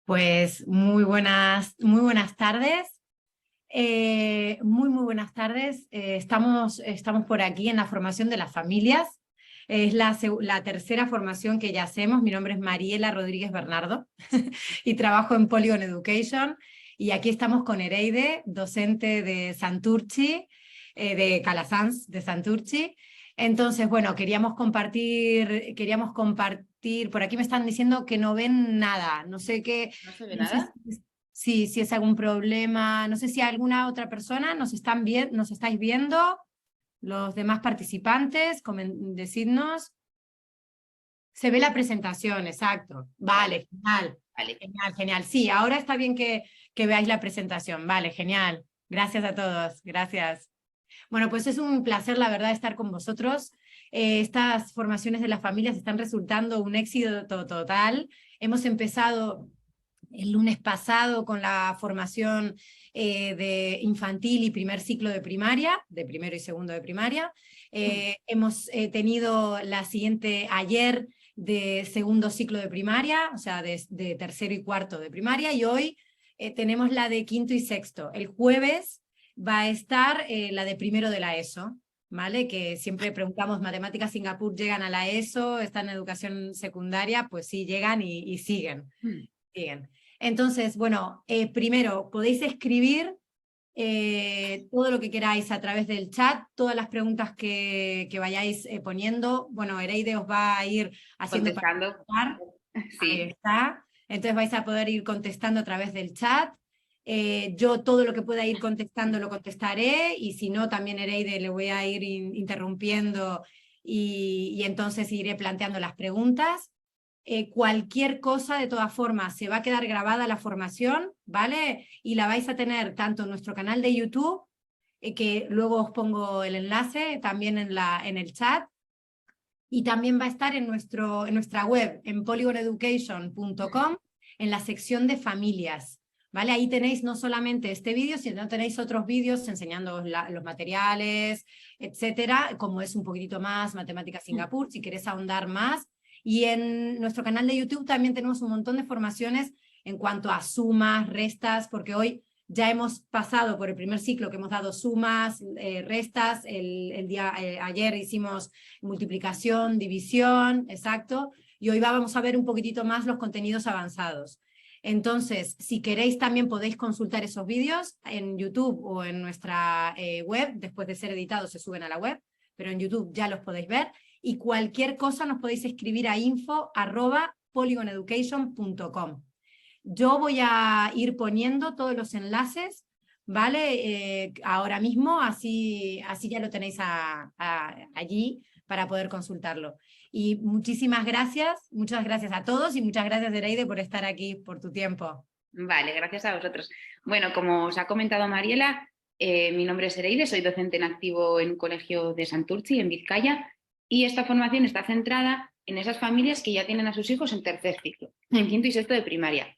Pues muy buenas tardes. Muy buenas tardes. Estamos por aquí en la formación de las familias. Es la tercera formación que ya hacemos. Mi nombre es Mariela Rodríguez Bernardo y trabajo en Polygon Education. Y aquí estamos con Ereide, docente de Santurtzi, de Calasanz de Santurtzi. Entonces, bueno, queríamos compartir, por aquí me están diciendo que no ven nada, no sé qué, ¿No se ve no sé nada? si es algún problema, no sé si alguna otra persona nos estáis viendo, los demás participantes, decidnos. Se ve la presentación, exacto. Vale, Vale, genial, vale. genial, genial. Sí, ahora está bien que veáis la presentación. Vale, genial. Gracias a todos, gracias. Bueno, pues es un placer, la verdad, estar con vosotros. Estas formaciones de las familias están resultando un éxito total. Hemos empezado el lunes pasado con la formación de infantil y primer ciclo de primaria, de primero y segundo de primaria. Hemos tenido la siguiente ayer de segundo ciclo de primaria, o sea, de tercero y cuarto de primaria, y hoy tenemos la de quinto y sexto. El jueves va a estar la de primero de la ESO, ¿vale? Que siempre preguntamos, ¿matemáticas Singapur llegan a la ESO? ¿Están en educación secundaria? Pues sí, llegan y siguen. Siguen. Entonces, bueno, primero, podéis escribir todo lo que queráis a través del chat, todas las preguntas que vayáis poniendo. Bueno, Ereide os va a ir haciendo Contestando. participar. Ahí Sí, está. Entonces vais a poder ir contestando a través del chat. Yo todo lo que pueda ir contestando lo contestaré, y si no, también Ereide le voy a ir interrumpiendo y entonces iré planteando las preguntas. Cualquier cosa, de todas formas, se va a quedar grabada la formación, ¿vale? Y la vais a tener tanto en nuestro canal de YouTube, que luego os pongo el enlace también en el chat, y también va a estar en nuestra web, en polygoneducation.com, en la sección de familias. ¿Vale? Ahí tenéis no solamente este vídeo, sino tenéis otros vídeos enseñando los materiales, etcétera, como es un poquitito más Matemáticas Singapur, si querés ahondar más. Y en nuestro canal de YouTube también tenemos un montón de formaciones en cuanto a sumas, restas, porque hoy ya hemos pasado por el primer ciclo que hemos dado sumas, restas, ayer hicimos multiplicación, división, exacto, y hoy vamos a ver un poquitito más los contenidos avanzados. Entonces, si queréis también podéis consultar esos vídeos en YouTube o en nuestra web. Después de ser editados se suben a la web, pero en YouTube ya los podéis ver, y cualquier cosa nos podéis escribir a info@polygoneducation.com. Yo voy a ir poniendo todos los enlaces, ¿vale? Ahora mismo, así ya lo tenéis allí para poder consultarlo. Y muchas gracias a todos, y muchas gracias, Ereide, por estar aquí, por tu tiempo. vale, gracias a vosotros. Bueno, como os ha comentado Mariela, mi nombre es Ereide, soy docente en activo en un colegio de Santurtzi, en Vizcaya, y esta formación está centrada en esas familias que ya tienen a sus hijos en tercer ciclo, en quinto y sexto de primaria.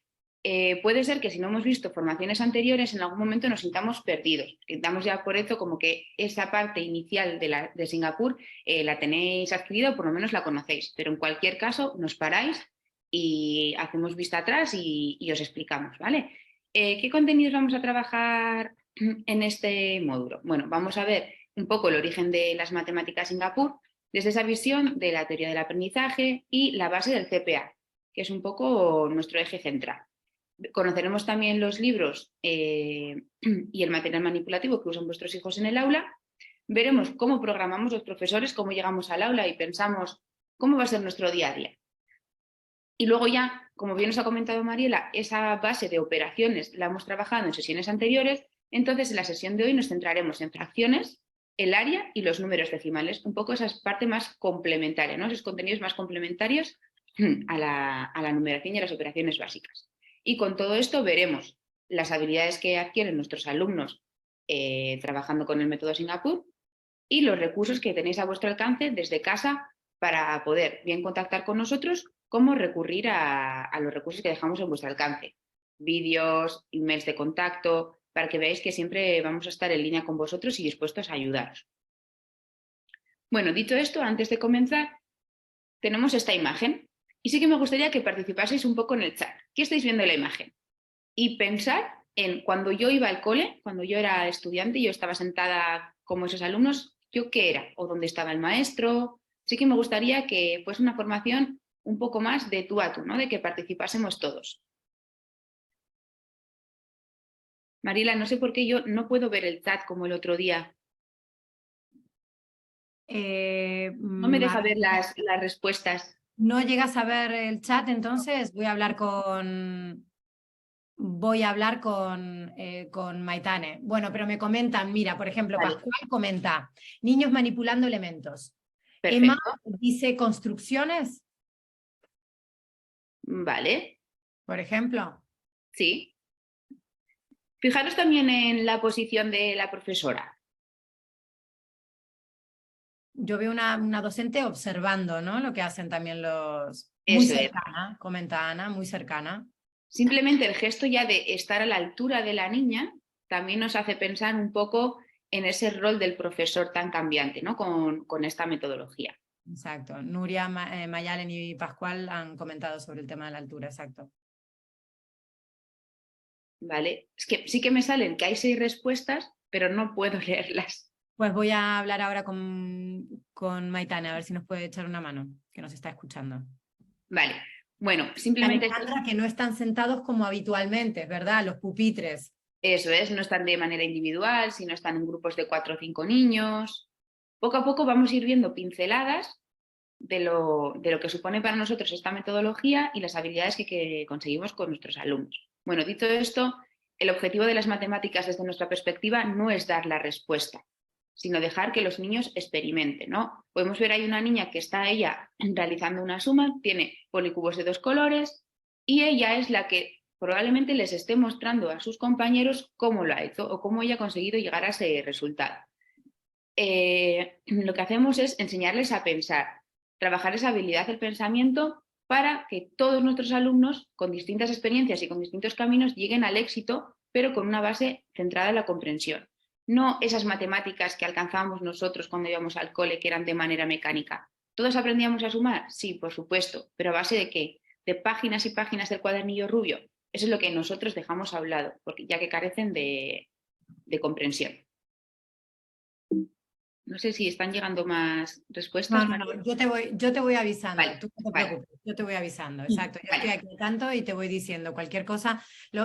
Puede ser que si no hemos visto formaciones anteriores, en algún momento nos sintamos perdidos. Damos ya por hecho como que esa parte inicial de Singapur la tenéis adquirida o por lo menos la conocéis, pero en cualquier caso nos paráis y hacemos vista atrás y os explicamos, ¿vale? ¿Qué contenidos vamos a trabajar en este módulo? Bueno, vamos a ver un poco el origen de las matemáticas Singapur desde esa visión de la teoría del aprendizaje y la base del CPA, que es un poco nuestro eje central. Conoceremos también los libros y el material manipulativo que usan vuestros hijos en el aula. Veremos cómo programamos los profesores, cómo llegamos al aula y pensamos cómo va a ser nuestro día a día. Y luego ya, como bien os ha comentado Mariela, esa base de operaciones la hemos trabajado en sesiones anteriores. Entonces, en la sesión de hoy nos centraremos en fracciones, el área y los números decimales. Un poco esa parte más complementaria, ¿no? Esos contenidos más complementarios a la numeración y a las operaciones básicas. Y con todo esto veremos las habilidades que adquieren nuestros alumnos trabajando con el método Singapur y los recursos que tenéis a vuestro alcance desde casa para poder bien contactar con nosotros, como recurrir a los recursos que dejamos en vuestro alcance. Vídeos, emails de contacto, para que veáis que siempre vamos a estar en línea con vosotros y dispuestos a ayudaros. Bueno, dicho esto, antes de comenzar, tenemos esta imagen Y sí que me gustaría que participaseis un poco en el chat. ¿Qué estáis viendo en la imagen? Y pensar en cuando yo iba al cole, cuando yo era estudiante, yo estaba sentada como esos alumnos, ¿yo qué era? ¿O dónde estaba el maestro? Sí que me gustaría que fuese una formación un poco más de tú a tú, ¿no? De que participásemos todos. Mariela, no sé por qué yo no puedo ver el chat como el otro día. No me deja ver las respuestas. ¿No llegas a ver el chat? Entonces voy a hablar con Maitane. Bueno, pero me comentan, mira, por ejemplo, Vale, Pascual comenta, niños manipulando elementos. Emma perfecto. dice construcciones, Vale, por ejemplo. sí. Fijaros también en la posición de la profesora. Yo veo una docente observando, ¿no? Lo que hacen también los... Muy Eso es. cercana, comenta Ana, muy cercana. Simplemente el gesto ya de estar a la altura de la niña también nos hace pensar un poco en ese rol del profesor tan cambiante, ¿no? Con esta metodología. Exacto. Nuria, Mayalen y Pascual han comentado sobre el tema de la altura, exacto. ¿Vale? Es que sí que me salen que hay 6 respuestas, pero no puedo leerlas. Pues voy a hablar ahora con Maitane, a ver si nos puede echar una mano, que nos está escuchando. Vale. Bueno, Y simplemente Alejandra, que no están sentados como habitualmente, ¿verdad? Los pupitres. eso es, no están de manera individual, sino están en grupos de 4 o 5 niños. Poco a poco vamos a ir viendo pinceladas de lo que supone para nosotros esta metodología y las habilidades que conseguimos con nuestros alumnos. Bueno, dicho esto, el objetivo de las matemáticas desde nuestra perspectiva no es dar la respuesta, sino dejar que los niños experimenten, ¿no? Podemos ver ahí una niña que está ella realizando una suma, tiene policubos de 2 colores y ella es la que probablemente les esté mostrando a sus compañeros cómo lo ha hecho o cómo ella ha conseguido llegar a ese resultado. Lo que hacemos es enseñarles a pensar, trabajar esa habilidad del pensamiento para que todos nuestros alumnos, con distintas experiencias y con distintos caminos, lleguen al éxito, pero con una base centrada en la comprensión. No esas matemáticas que alcanzábamos nosotros cuando íbamos al cole, que eran de manera mecánica. ¿Todos aprendíamos a sumar? Sí, por supuesto, pero a base de qué? De páginas y páginas del cuadernillo rubio. Eso es lo que nosotros dejamos a un lado, porque ya que carecen de comprensión. No sé si están llegando más respuestas, No, María. yo te voy avisando, Vale, tú no te vale, preocupes, yo te voy avisando, exacto. Yo estoy vale. aquí al tanto y te voy diciendo cualquier cosa.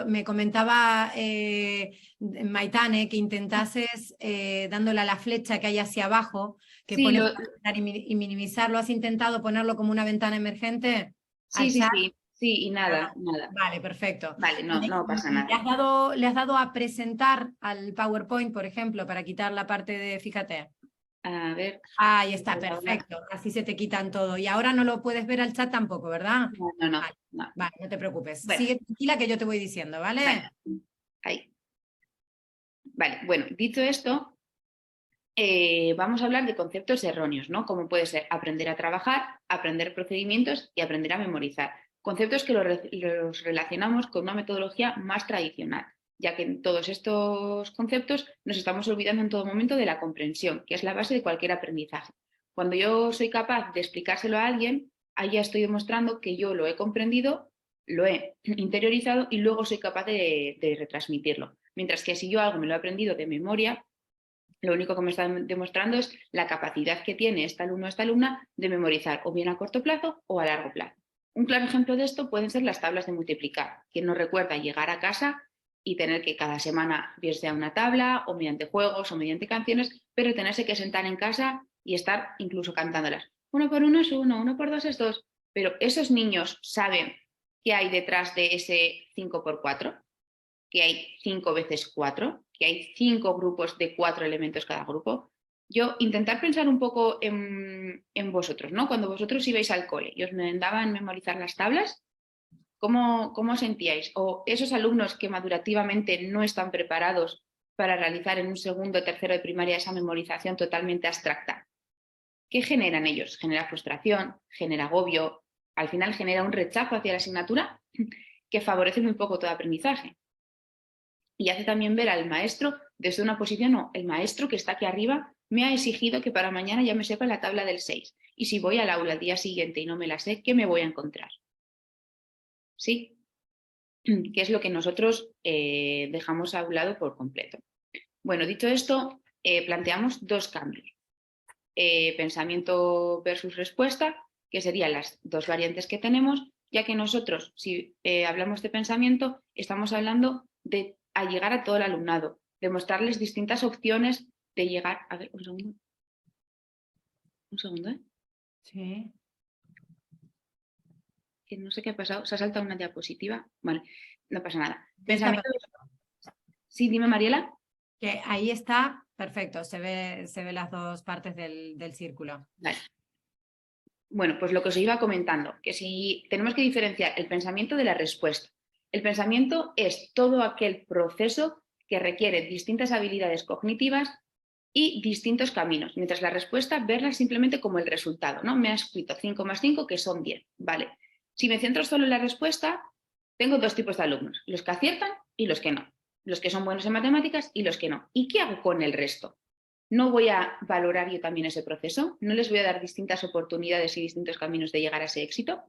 Me comentaba Maitane que intentases dándole a la flecha que hay hacia abajo, que Sí, pone y minimizar, ¿lo has intentado ponerlo como una ventana emergente sí, al sí, chat? sí, sí, y Pero nada, no. nada. Vale, perfecto. Vale, no, no pasa ¿Le nada. le has dado a presentar al PowerPoint, por ejemplo, para quitar la parte de, fíjate? A ver. Ahí está, perfecto. Así se te quitan todo. Y ahora no lo puedes ver al chat tampoco, ¿verdad? No, no, no, Vale, no. vale, no te preocupes. Bueno, Sigue tranquila que yo te voy diciendo, vale, ¿vale? ahí. Vale, bueno, dicho esto, vamos a hablar de conceptos erróneos, ¿no? Como puede ser aprender a trabajar, aprender procedimientos y aprender a memorizar. Conceptos que los relacionamos con una metodología más tradicional, ya que en todos estos conceptos nos estamos olvidando en todo momento de la comprensión, que es la base de cualquier aprendizaje. Cuando yo soy capaz de explicárselo a alguien, ahí ya estoy demostrando que yo lo he comprendido, lo he interiorizado y luego soy capaz de retransmitirlo. Mientras que si yo algo me lo he aprendido de memoria, lo único que me está demostrando es la capacidad que tiene este alumno o esta alumna de memorizar o bien a corto plazo o a largo plazo. Un claro ejemplo de esto pueden ser las tablas de multiplicar. Quien nos recuerda llegar a casa y tener que cada semana bien sea una tabla o mediante juegos o mediante canciones, pero tenerse que sentar en casa y estar incluso cantándolas. 1 por 1 es 1, 1 por 2 es 2. Pero esos niños saben qué hay detrás de ese 5 por 4, que hay 5 veces 4, que hay 5 grupos de 4 elementos cada grupo. Yo intentar pensar un poco en vosotros, ¿no? Cuando vosotros ibais al cole y os mandaban memorizar las tablas, ¿cómo sentíais? O esos alumnos que madurativamente no están preparados para realizar en un segundo o tercero de primaria esa memorización totalmente abstracta. ¿Qué generan ellos? Genera frustración, genera agobio, al final genera un rechazo hacia la asignatura que favorece muy poco todo aprendizaje. Y hace también ver al maestro desde una posición, no, el maestro que está aquí arriba me ha exigido que para mañana ya me sepa la tabla del 6. y si voy al aula al día siguiente y no me la sé, ¿qué me voy a encontrar? ¿Sí? Que es lo que nosotros dejamos a un lado por completo. Bueno, dicho esto, planteamos dos cambios. Pensamiento versus respuesta, que serían las dos variantes que tenemos, ya que nosotros, si hablamos de pensamiento, estamos hablando de llegar a todo el alumnado, de mostrarles distintas opciones de llegar... A ver, un segundo. Un segundo, ¿eh? Sí. Que no sé qué ha pasado, se ha saltado una diapositiva. Vale, no pasa nada. Está Pensamiento... Sí, dime, Mariela. Que ahí está, perfecto, se ve las dos partes del círculo. Vale. Bueno, pues lo que os iba comentando, que si tenemos que diferenciar el pensamiento de la respuesta. El pensamiento es todo aquel proceso que requiere distintas habilidades cognitivas y distintos caminos, mientras la respuesta verla simplemente como el resultado, ¿no? Me ha escrito 5 más 5, que son 10, ¿vale? Si me centro solo en la respuesta, tengo dos tipos de alumnos, los que aciertan y los que no, los que son buenos en matemáticas y los que no. ¿Y qué hago con el resto? ¿No voy a valorar yo también ese proceso? ¿No les voy a dar distintas oportunidades y distintos caminos de llegar a ese éxito?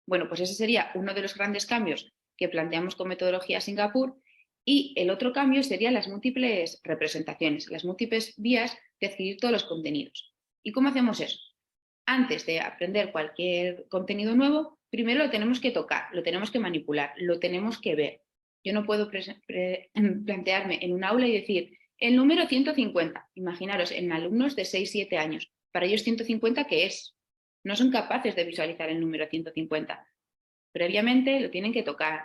Bueno, pues ese sería uno de los grandes cambios que planteamos con metodología Singapur, y el otro cambio serían las múltiples representaciones, las múltiples vías de adquirir todos los contenidos. ¿Y cómo hacemos eso? Antes de aprender cualquier contenido nuevo, primero lo tenemos que tocar, lo tenemos que manipular, lo tenemos que ver. Yo no puedo plantearme en un aula y decir, el número 150, imaginaros, en alumnos de 6-7 años, para ellos 150, ¿qué es? No son capaces de visualizar el número 150. Previamente lo tienen que tocar,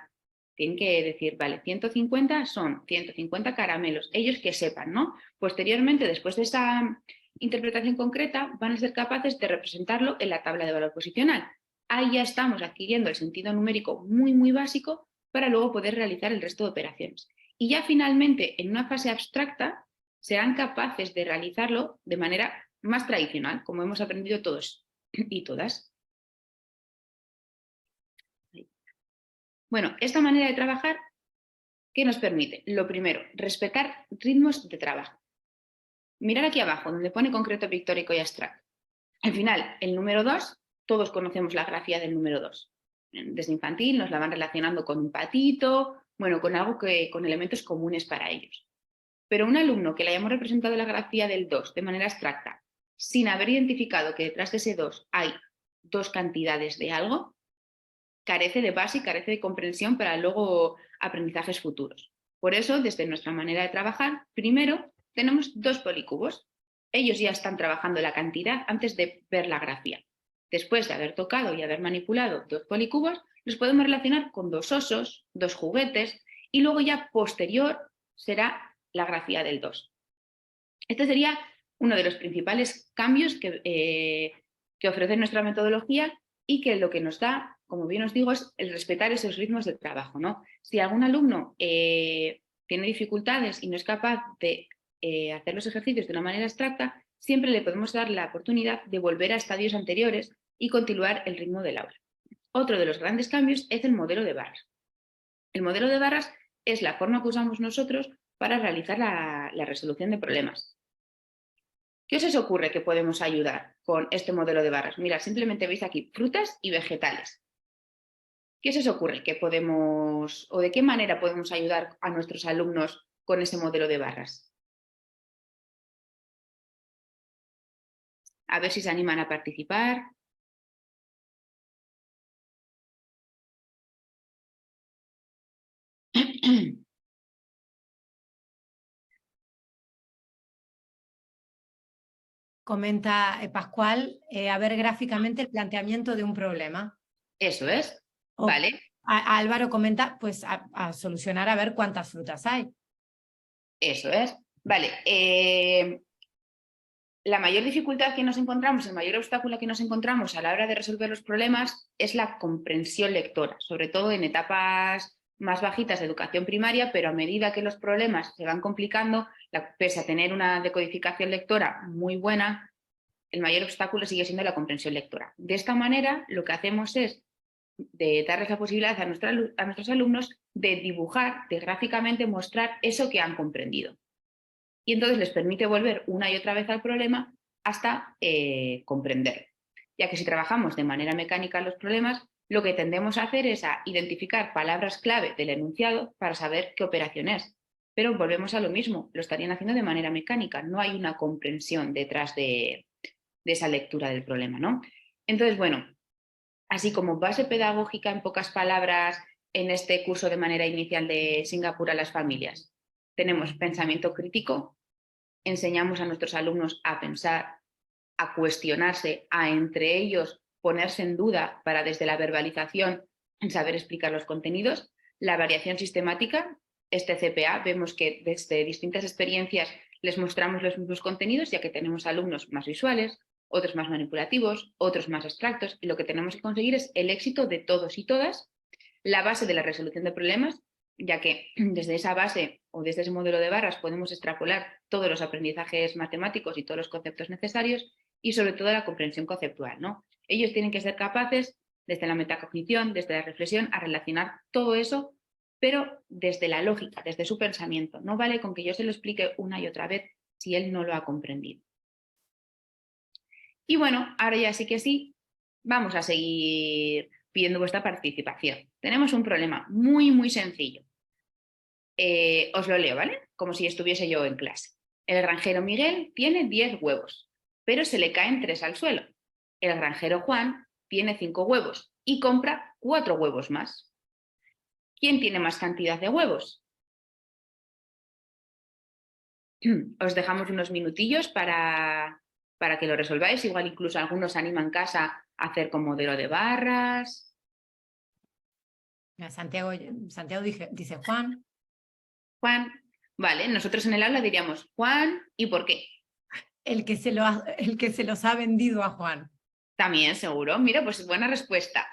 tienen que decir, vale, 150 son 150 caramelos, ellos que sepan, ¿no? Posteriormente, después de esa interpretación concreta, van a ser capaces de representarlo en la tabla de valor posicional. Ahí ya estamos adquiriendo el sentido numérico muy, muy básico para luego poder realizar el resto de operaciones. Y ya finalmente, en una fase abstracta, serán capaces de realizarlo de manera más tradicional, como hemos aprendido todos y todas. Bueno, esta manera de trabajar, ¿qué nos permite? Lo primero, respetar ritmos de trabajo. Mirar aquí abajo, donde pone concreto, pictórico y abstracto. Al final, el número 2, todos conocemos la grafía del número 2. Desde infantil nos la van relacionando con un patito, bueno, con algo con elementos comunes para ellos. Pero un alumno que le hayamos representado la grafía del 2 de manera abstracta, sin haber identificado que detrás de ese 2 hay dos cantidades de algo, carece de base y carece de comprensión para luego aprendizajes futuros. Por eso, desde nuestra manera de trabajar, primero tenemos dos policubos. Ellos ya están trabajando la cantidad antes de ver la grafía. Después de haber tocado y haber manipulado dos policubos, los podemos relacionar con dos osos, dos juguetes, y luego ya posterior será la grafía del 2. Este sería uno de los principales cambios que ofrece nuestra metodología, y que lo que nos da, como bien os digo, es el respetar esos ritmos de trabajo, ¿no? Si algún alumno tiene dificultades y no es capaz de hacer los ejercicios de una manera abstracta, siempre le podemos dar la oportunidad de volver a estadios anteriores y continuar el ritmo del aula. Otro de los grandes cambios es el modelo de barras. El modelo de barras es la forma que usamos nosotros para realizar la resolución de problemas. ¿Qué os ocurre que podemos ayudar con este modelo de barras? Mira, simplemente veis aquí frutas y vegetales. ¿Qué se os ocurre que podemos, o de qué manera podemos ayudar a nuestros alumnos con ese modelo de barras? A ver si se animan a participar. Comenta Pascual, a ver gráficamente el planteamiento de un problema. Eso es, ¿vale? Álvaro comenta, pues a solucionar a ver cuántas frutas hay. Eso es, vale. La mayor dificultad que nos encontramos, el mayor obstáculo que nos encontramos a la hora de resolver los problemas es la comprensión lectora, sobre todo en etapas más bajitas de educación primaria, pero a medida que los problemas se van complicando, pese a tener una decodificación lectora muy buena, el mayor obstáculo sigue siendo la comprensión lectora. De esta manera, lo que hacemos es darles la posibilidad a nuestros alumnos de dibujar, de gráficamente mostrar eso que han comprendido. Y entonces les permite volver una y otra vez al problema hasta comprenderlo. ya que si trabajamos de manera mecánica los problemas, lo que tendemos a hacer es a identificar palabras clave del enunciado para saber qué operación es. Pero volvemos a lo mismo, lo estarían haciendo de manera mecánica, no hay una comprensión detrás de esa lectura del problema, ¿no? Entonces, bueno, así como base pedagógica en pocas palabras en este curso de manera inicial de Singapur a las familias, tenemos pensamiento crítico, enseñamos a nuestros alumnos a pensar, a cuestionarse, a entre ellos ponerse en duda para desde la verbalización saber explicar los contenidos, la variación sistemática, este CPA, vemos que desde distintas experiencias les mostramos los mismos contenidos, ya que tenemos alumnos más visuales, otros más manipulativos, otros más abstractos, y lo que tenemos que conseguir es el éxito de todos y todas, la base de la resolución de problemas, ya que desde esa base o desde ese modelo de barras podemos extrapolar todos los aprendizajes matemáticos y todos los conceptos necesarios, y sobre todo la comprensión conceptual, ¿no? Ellos tienen que ser capaces, desde la metacognición, desde la reflexión, a relacionar todo eso, pero desde la lógica, desde su pensamiento. No vale con que yo se lo explique una y otra vez si él no lo ha comprendido. Y bueno, ahora ya sí que sí, vamos a seguir pidiendo vuestra participación. Tenemos un problema muy, muy sencillo. Os lo leo, ¿vale? Como si estuviese yo en clase. El granjero Miguel tiene 10 huevos, pero se le caen 3 al suelo. El granjero Juan tiene 5 huevos y compra 4 huevos más. ¿Quién tiene más cantidad de huevos? Os dejamos unos minutillos para que lo resolváis. Igual incluso algunos animan en casa a hacer con modelo de barras. Santiago dice Juan. Juan. Vale, nosotros en el aula diríamos Juan, ¿y por qué? El que se los ha vendido a Juan. También, seguro. Mira, pues buena respuesta.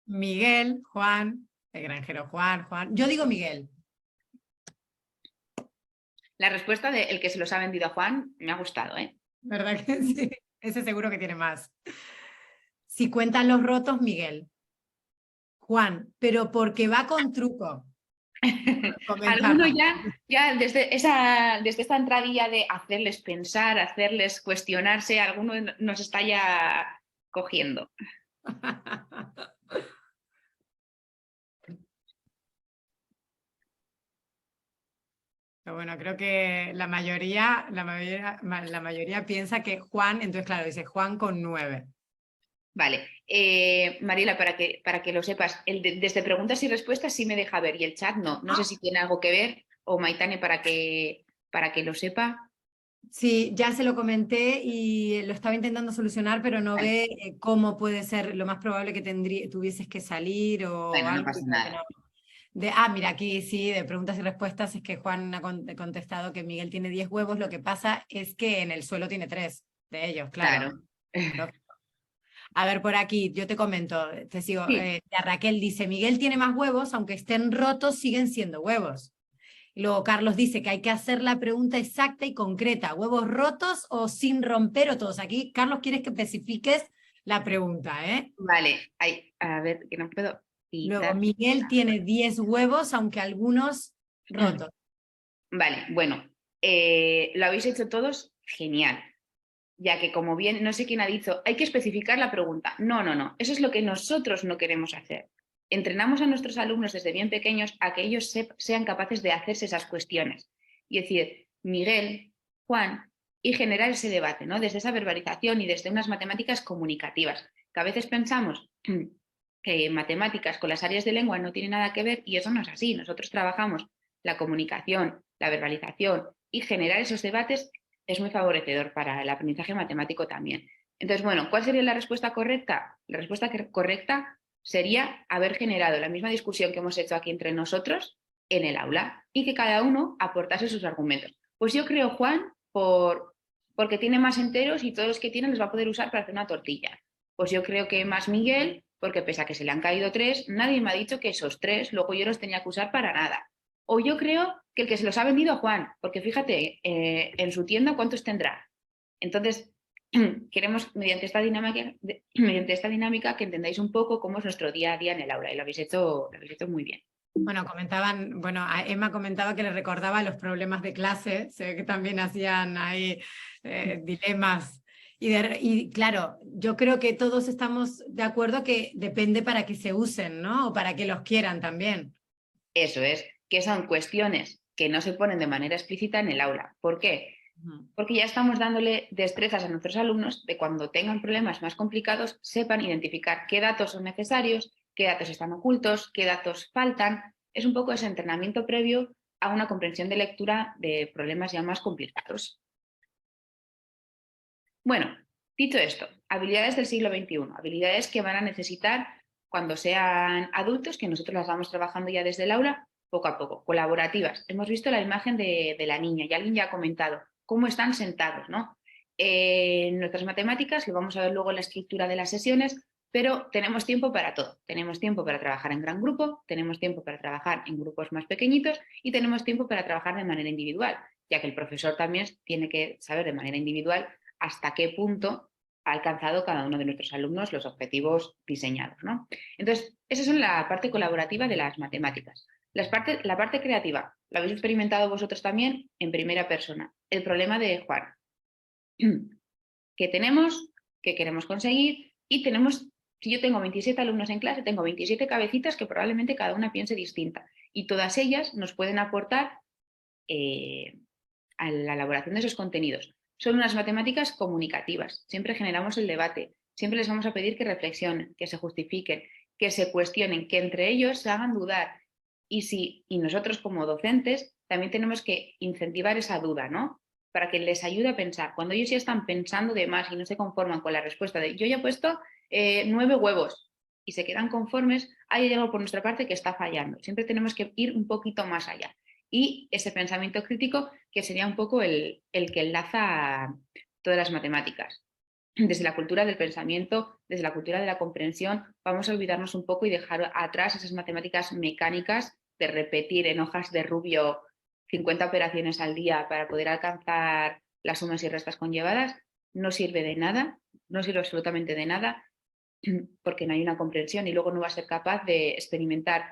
Miguel, Juan, el granjero Juan. Yo digo Miguel. La respuesta de el que se los ha vendido a Juan me ha gustado, ¿eh? ¿Verdad que sí? Ese seguro que tiene más. Si cuentan los rotos, Miguel. Juan, pero porque va con truco. Alguno ya desde esta entradilla de hacerles pensar, hacerles cuestionarse, alguno nos está ya cogiendo. Pero bueno, creo que la mayoría piensa que Juan, entonces claro, dice Juan con 9. Vale, Mariela, para que lo sepas, desde preguntas y respuestas sí me deja ver y el chat no. No sé si tiene algo que ver, o Maitane para que lo sepa. Sí, ya se lo comenté y lo estaba intentando solucionar, pero no Vale. ve cómo puede ser. Lo más probable que tuvieses que salir o Bueno, no algo. pasa nada. Mira, aquí sí, de preguntas y respuestas es que Juan ha contestado que Miguel tiene 10 huevos. Lo que pasa es que en el suelo tiene 3 de ellos, claro. A ver, por aquí, yo te comento, te sigo. Sí. Raquel dice, Miguel tiene más huevos, aunque estén rotos, siguen siendo huevos. Y luego Carlos dice que hay que hacer la pregunta exacta y concreta, ¿huevos rotos o sin romper o todos? Aquí, Carlos, quieres que especifiques la pregunta, ¿eh? Vale, a ver, que no puedo quitar. Luego, Miguel tiene 10 huevos, aunque algunos rotos. Vale, bueno, lo habéis hecho todos genial, ya que como bien, no sé quién ha dicho, hay que especificar la pregunta. No, eso es lo que nosotros no queremos hacer. Entrenamos a nuestros alumnos desde bien pequeños a que ellos sean capaces de hacerse esas cuestiones y decir, Miguel, Juan, y generar ese debate, ¿no? Desde esa verbalización y desde unas matemáticas comunicativas, que a veces pensamos que matemáticas con las áreas de lengua no tienen nada que ver, y eso no es así. Nosotros trabajamos la comunicación, la verbalización, y generar esos debates es muy favorecedor para el aprendizaje matemático también. Entonces, bueno, ¿cuál sería la respuesta correcta? La respuesta correcta sería haber generado la misma discusión que hemos hecho aquí entre nosotros en el aula y que cada uno aportase sus argumentos. Pues yo creo, Juan, porque tiene más enteros y todos los que tiene los va a poder usar para hacer una tortilla. Pues yo creo que más Miguel, porque pese a que se le han caído 3, nadie me ha dicho que esos 3 luego yo los tenía que usar para nada. O yo creo que el que se los ha vendido a Juan, porque fíjate, en su tienda cuántos tendrá. Entonces, queremos, mediante esta dinámica, que entendáis un poco cómo es nuestro día a día en el aula, y lo habéis hecho muy bien. Bueno, Emma comentaba que le recordaba los problemas de clase, se ve que también hacían ahí dilemas. Y claro, yo creo que todos estamos de acuerdo que depende para que se usen, ¿no? O para que los quieran también. Eso es, que son cuestiones que no se ponen de manera explícita en el aula. ¿Por qué? Porque ya estamos dándole destrezas a nuestros alumnos de cuando tengan problemas más complicados, sepan identificar qué datos son necesarios, qué datos están ocultos, qué datos faltan. Es un poco ese entrenamiento previo a una comprensión de lectura de problemas ya más complicados. Bueno, dicho esto, habilidades del siglo XXI, habilidades que van a necesitar cuando sean adultos, que nosotros las vamos trabajando ya desde el aula, poco a poco, colaborativas. Hemos visto la imagen de la niña y alguien ya ha comentado cómo están sentados, ¿no? En nuestras matemáticas, lo vamos a ver luego en la estructura de las sesiones, pero tenemos tiempo para todo. Tenemos tiempo para trabajar en gran grupo, tenemos tiempo para trabajar en grupos más pequeñitos y tenemos tiempo para trabajar de manera individual, ya que el profesor también tiene que saber de manera individual hasta qué punto ha alcanzado cada uno de nuestros alumnos los objetivos diseñados, ¿no? Entonces, esa es la parte colaborativa de las matemáticas. La parte creativa, lo habéis experimentado vosotros también en primera persona. El problema de Juan, que tenemos, que queremos conseguir y tenemos, si yo tengo 27 alumnos en clase, tengo 27 cabecitas que probablemente cada una piense distinta y todas ellas nos pueden aportar a la elaboración de esos contenidos. Son unas matemáticas comunicativas, siempre generamos el debate, siempre les vamos a pedir que reflexionen, que se justifiquen, que se cuestionen, que entre ellos se hagan dudar. Y nosotros como docentes también tenemos que incentivar esa duda, ¿no? Para que les ayude a pensar. Cuando ellos ya están pensando de más y no se conforman con la respuesta de yo ya he puesto 9 huevos y se quedan conformes, hay algo por nuestra parte que está fallando. Siempre tenemos que ir un poquito más allá. Y ese pensamiento crítico que sería un poco el que enlaza todas las matemáticas. Desde la cultura del pensamiento, desde la cultura de la comprensión, vamos a olvidarnos un poco y dejar atrás esas matemáticas mecánicas de repetir en hojas de rubio 50 operaciones al día para poder alcanzar las sumas y restas conllevadas. No sirve de nada, no sirve absolutamente de nada, porque no hay una comprensión y luego no va a ser capaz de experimentar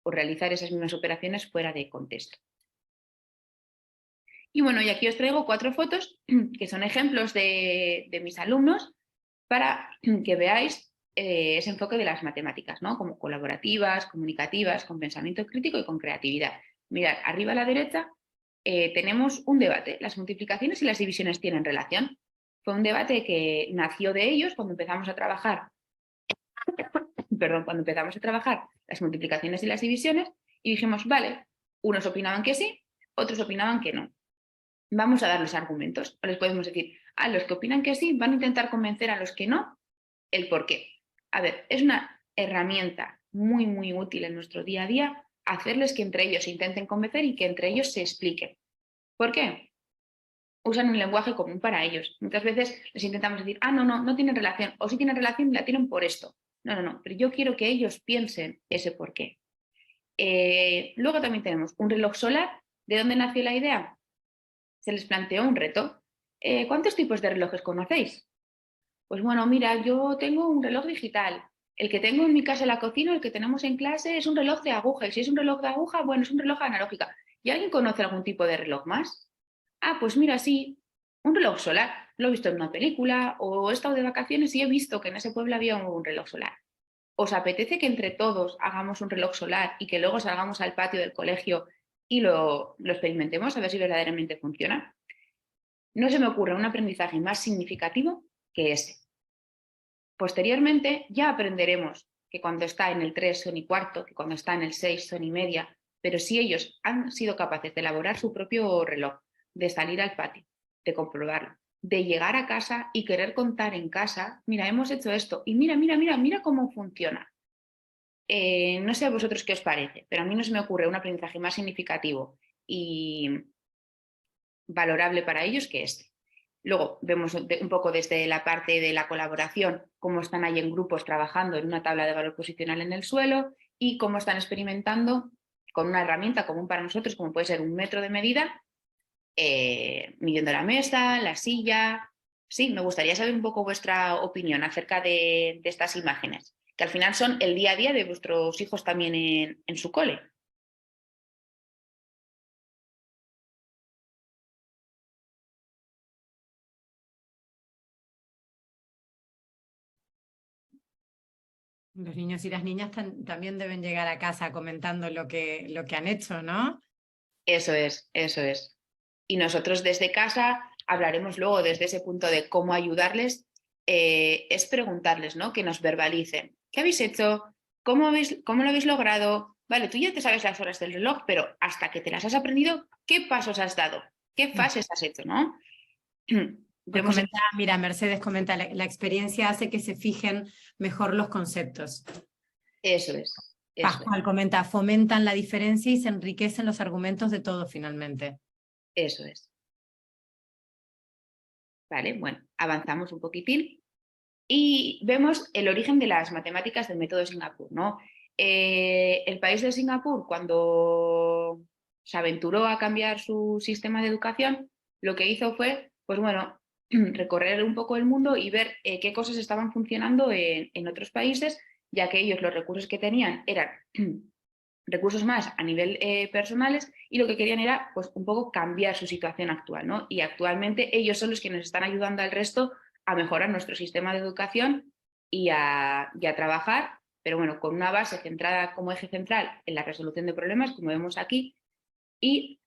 o realizar esas mismas operaciones fuera de contexto. Y bueno, y aquí os traigo 4 fotos que son ejemplos de mis alumnos para que veáis ese enfoque de las matemáticas, ¿no? Como colaborativas, comunicativas, con pensamiento crítico y con creatividad. Mirad, arriba a la derecha tenemos un debate. ¿Las multiplicaciones y las divisiones tienen relación? Fue un debate que nació de ellos cuando empezamos a trabajar, cuando empezamos a trabajar las multiplicaciones y las divisiones y dijimos, vale, unos opinaban que sí, otros opinaban que no. Vamos a dar los argumentos. O les podemos decir, a los que opinan que sí, van a intentar convencer a los que no el por qué. A ver, es una herramienta muy, muy útil en nuestro día a día hacerles que entre ellos se intenten convencer y que entre ellos se expliquen. ¿Por qué? Usan un lenguaje común para ellos. Muchas veces les intentamos decir, no tienen relación, o sí tienen relación y la tienen por esto. No, pero yo quiero que ellos piensen ese por qué. Luego también tenemos un reloj solar. ¿De dónde nació la idea? Se les planteó un reto. ¿Cuántos tipos de relojes conocéis? Pues bueno, mira, yo tengo un reloj digital. El que tengo en mi casa en la cocina, el que tenemos en clase, es un reloj de aguja. Y si es un reloj de aguja, bueno, es un reloj analógica. ¿Y alguien conoce algún tipo de reloj más? Ah, pues mira, sí, un reloj solar. Lo he visto en una película o he estado de vacaciones y he visto que en ese pueblo había un reloj solar. ¿Os apetece que entre todos hagamos un reloj solar y que luego salgamos al patio del colegio y lo experimentemos a ver si verdaderamente funciona? No se me ocurre un aprendizaje más significativo que ese. Posteriormente ya aprenderemos que cuando está en el 3 son y cuarto, que cuando está en el 6 son y media, pero si ellos han sido capaces de elaborar su propio reloj, de salir al patio, de comprobarlo, de llegar a casa y querer contar en casa, mira, hemos hecho esto y mira cómo funciona. No sé a vosotros qué os parece, pero a mí no se me ocurre un aprendizaje más significativo y valorable para ellos que este. Luego vemos un poco desde la parte de la colaboración, cómo están ahí en grupos trabajando en una tabla de valor posicional en el suelo y cómo están experimentando con una herramienta común para nosotros, como puede ser un metro de medida, midiendo la mesa, la silla. Sí, me gustaría saber un poco vuestra opinión acerca de estas imágenes, que al final son el día a día de vuestros hijos también en su cole. Los niños y las niñas también deben llegar a casa comentando lo que han hecho, ¿no? Eso es, eso es. Y nosotros desde casa hablaremos luego desde ese punto de cómo ayudarles, es preguntarles, ¿no? Que nos verbalicen. ¿Qué habéis hecho? ¿Cómo lo habéis logrado? Vale, tú ya te sabes las horas del reloj, pero hasta que te las has aprendido, ¿qué pasos has dado? ¿Qué fases has hecho, no? Pues Vemos comenta, mira, Mercedes comenta, la experiencia hace que se fijen mejor los conceptos. eso es, eso es, Pascual comenta, fomentan la diferencia y se enriquecen los argumentos de todo finalmente. eso es. Vale, bueno, avanzamos un poquitín y vemos el origen de las matemáticas del método de Singapur, ¿no? El país de Singapur, cuando se aventuró a cambiar su sistema de educación, lo que hizo fue, pues bueno, recorrer un poco el mundo y ver qué cosas estaban funcionando en otros países, ya que ellos los recursos que tenían eran recursos más a nivel personales y lo que querían era pues un poco cambiar su situación actual, ¿no? Y actualmente ellos son los que nos están ayudando al resto a mejorar nuestro sistema de educación y a trabajar, pero bueno, con una base centrada como eje central en la resolución de problemas, como vemos aquí, y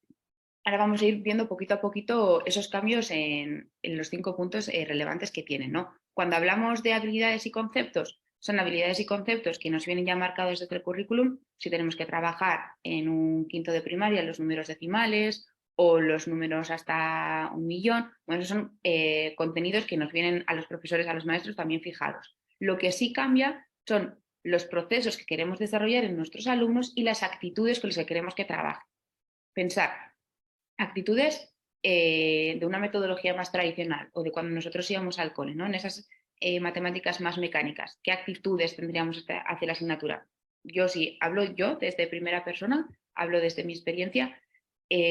ahora vamos a ir viendo poquito a poquito esos cambios en los 5 puntos relevantes que tienen, ¿no? Cuando hablamos de habilidades y conceptos, son habilidades y conceptos que nos vienen ya marcados desde el currículum, si tenemos que trabajar en un quinto de primaria los números decimales o los números hasta 1.000.000, bueno, esos son contenidos que nos vienen a los profesores, a los maestros también fijados. Lo que sí cambia son los procesos que queremos desarrollar en nuestros alumnos y las actitudes con las que queremos que trabajen. Pensar actitudes de una metodología más tradicional o de cuando nosotros íbamos al cole, ¿no? En esas matemáticas más mecánicas, ¿qué actitudes tendríamos hacia la asignatura? Yo sí hablo yo desde primera persona, hablo desde mi experiencia,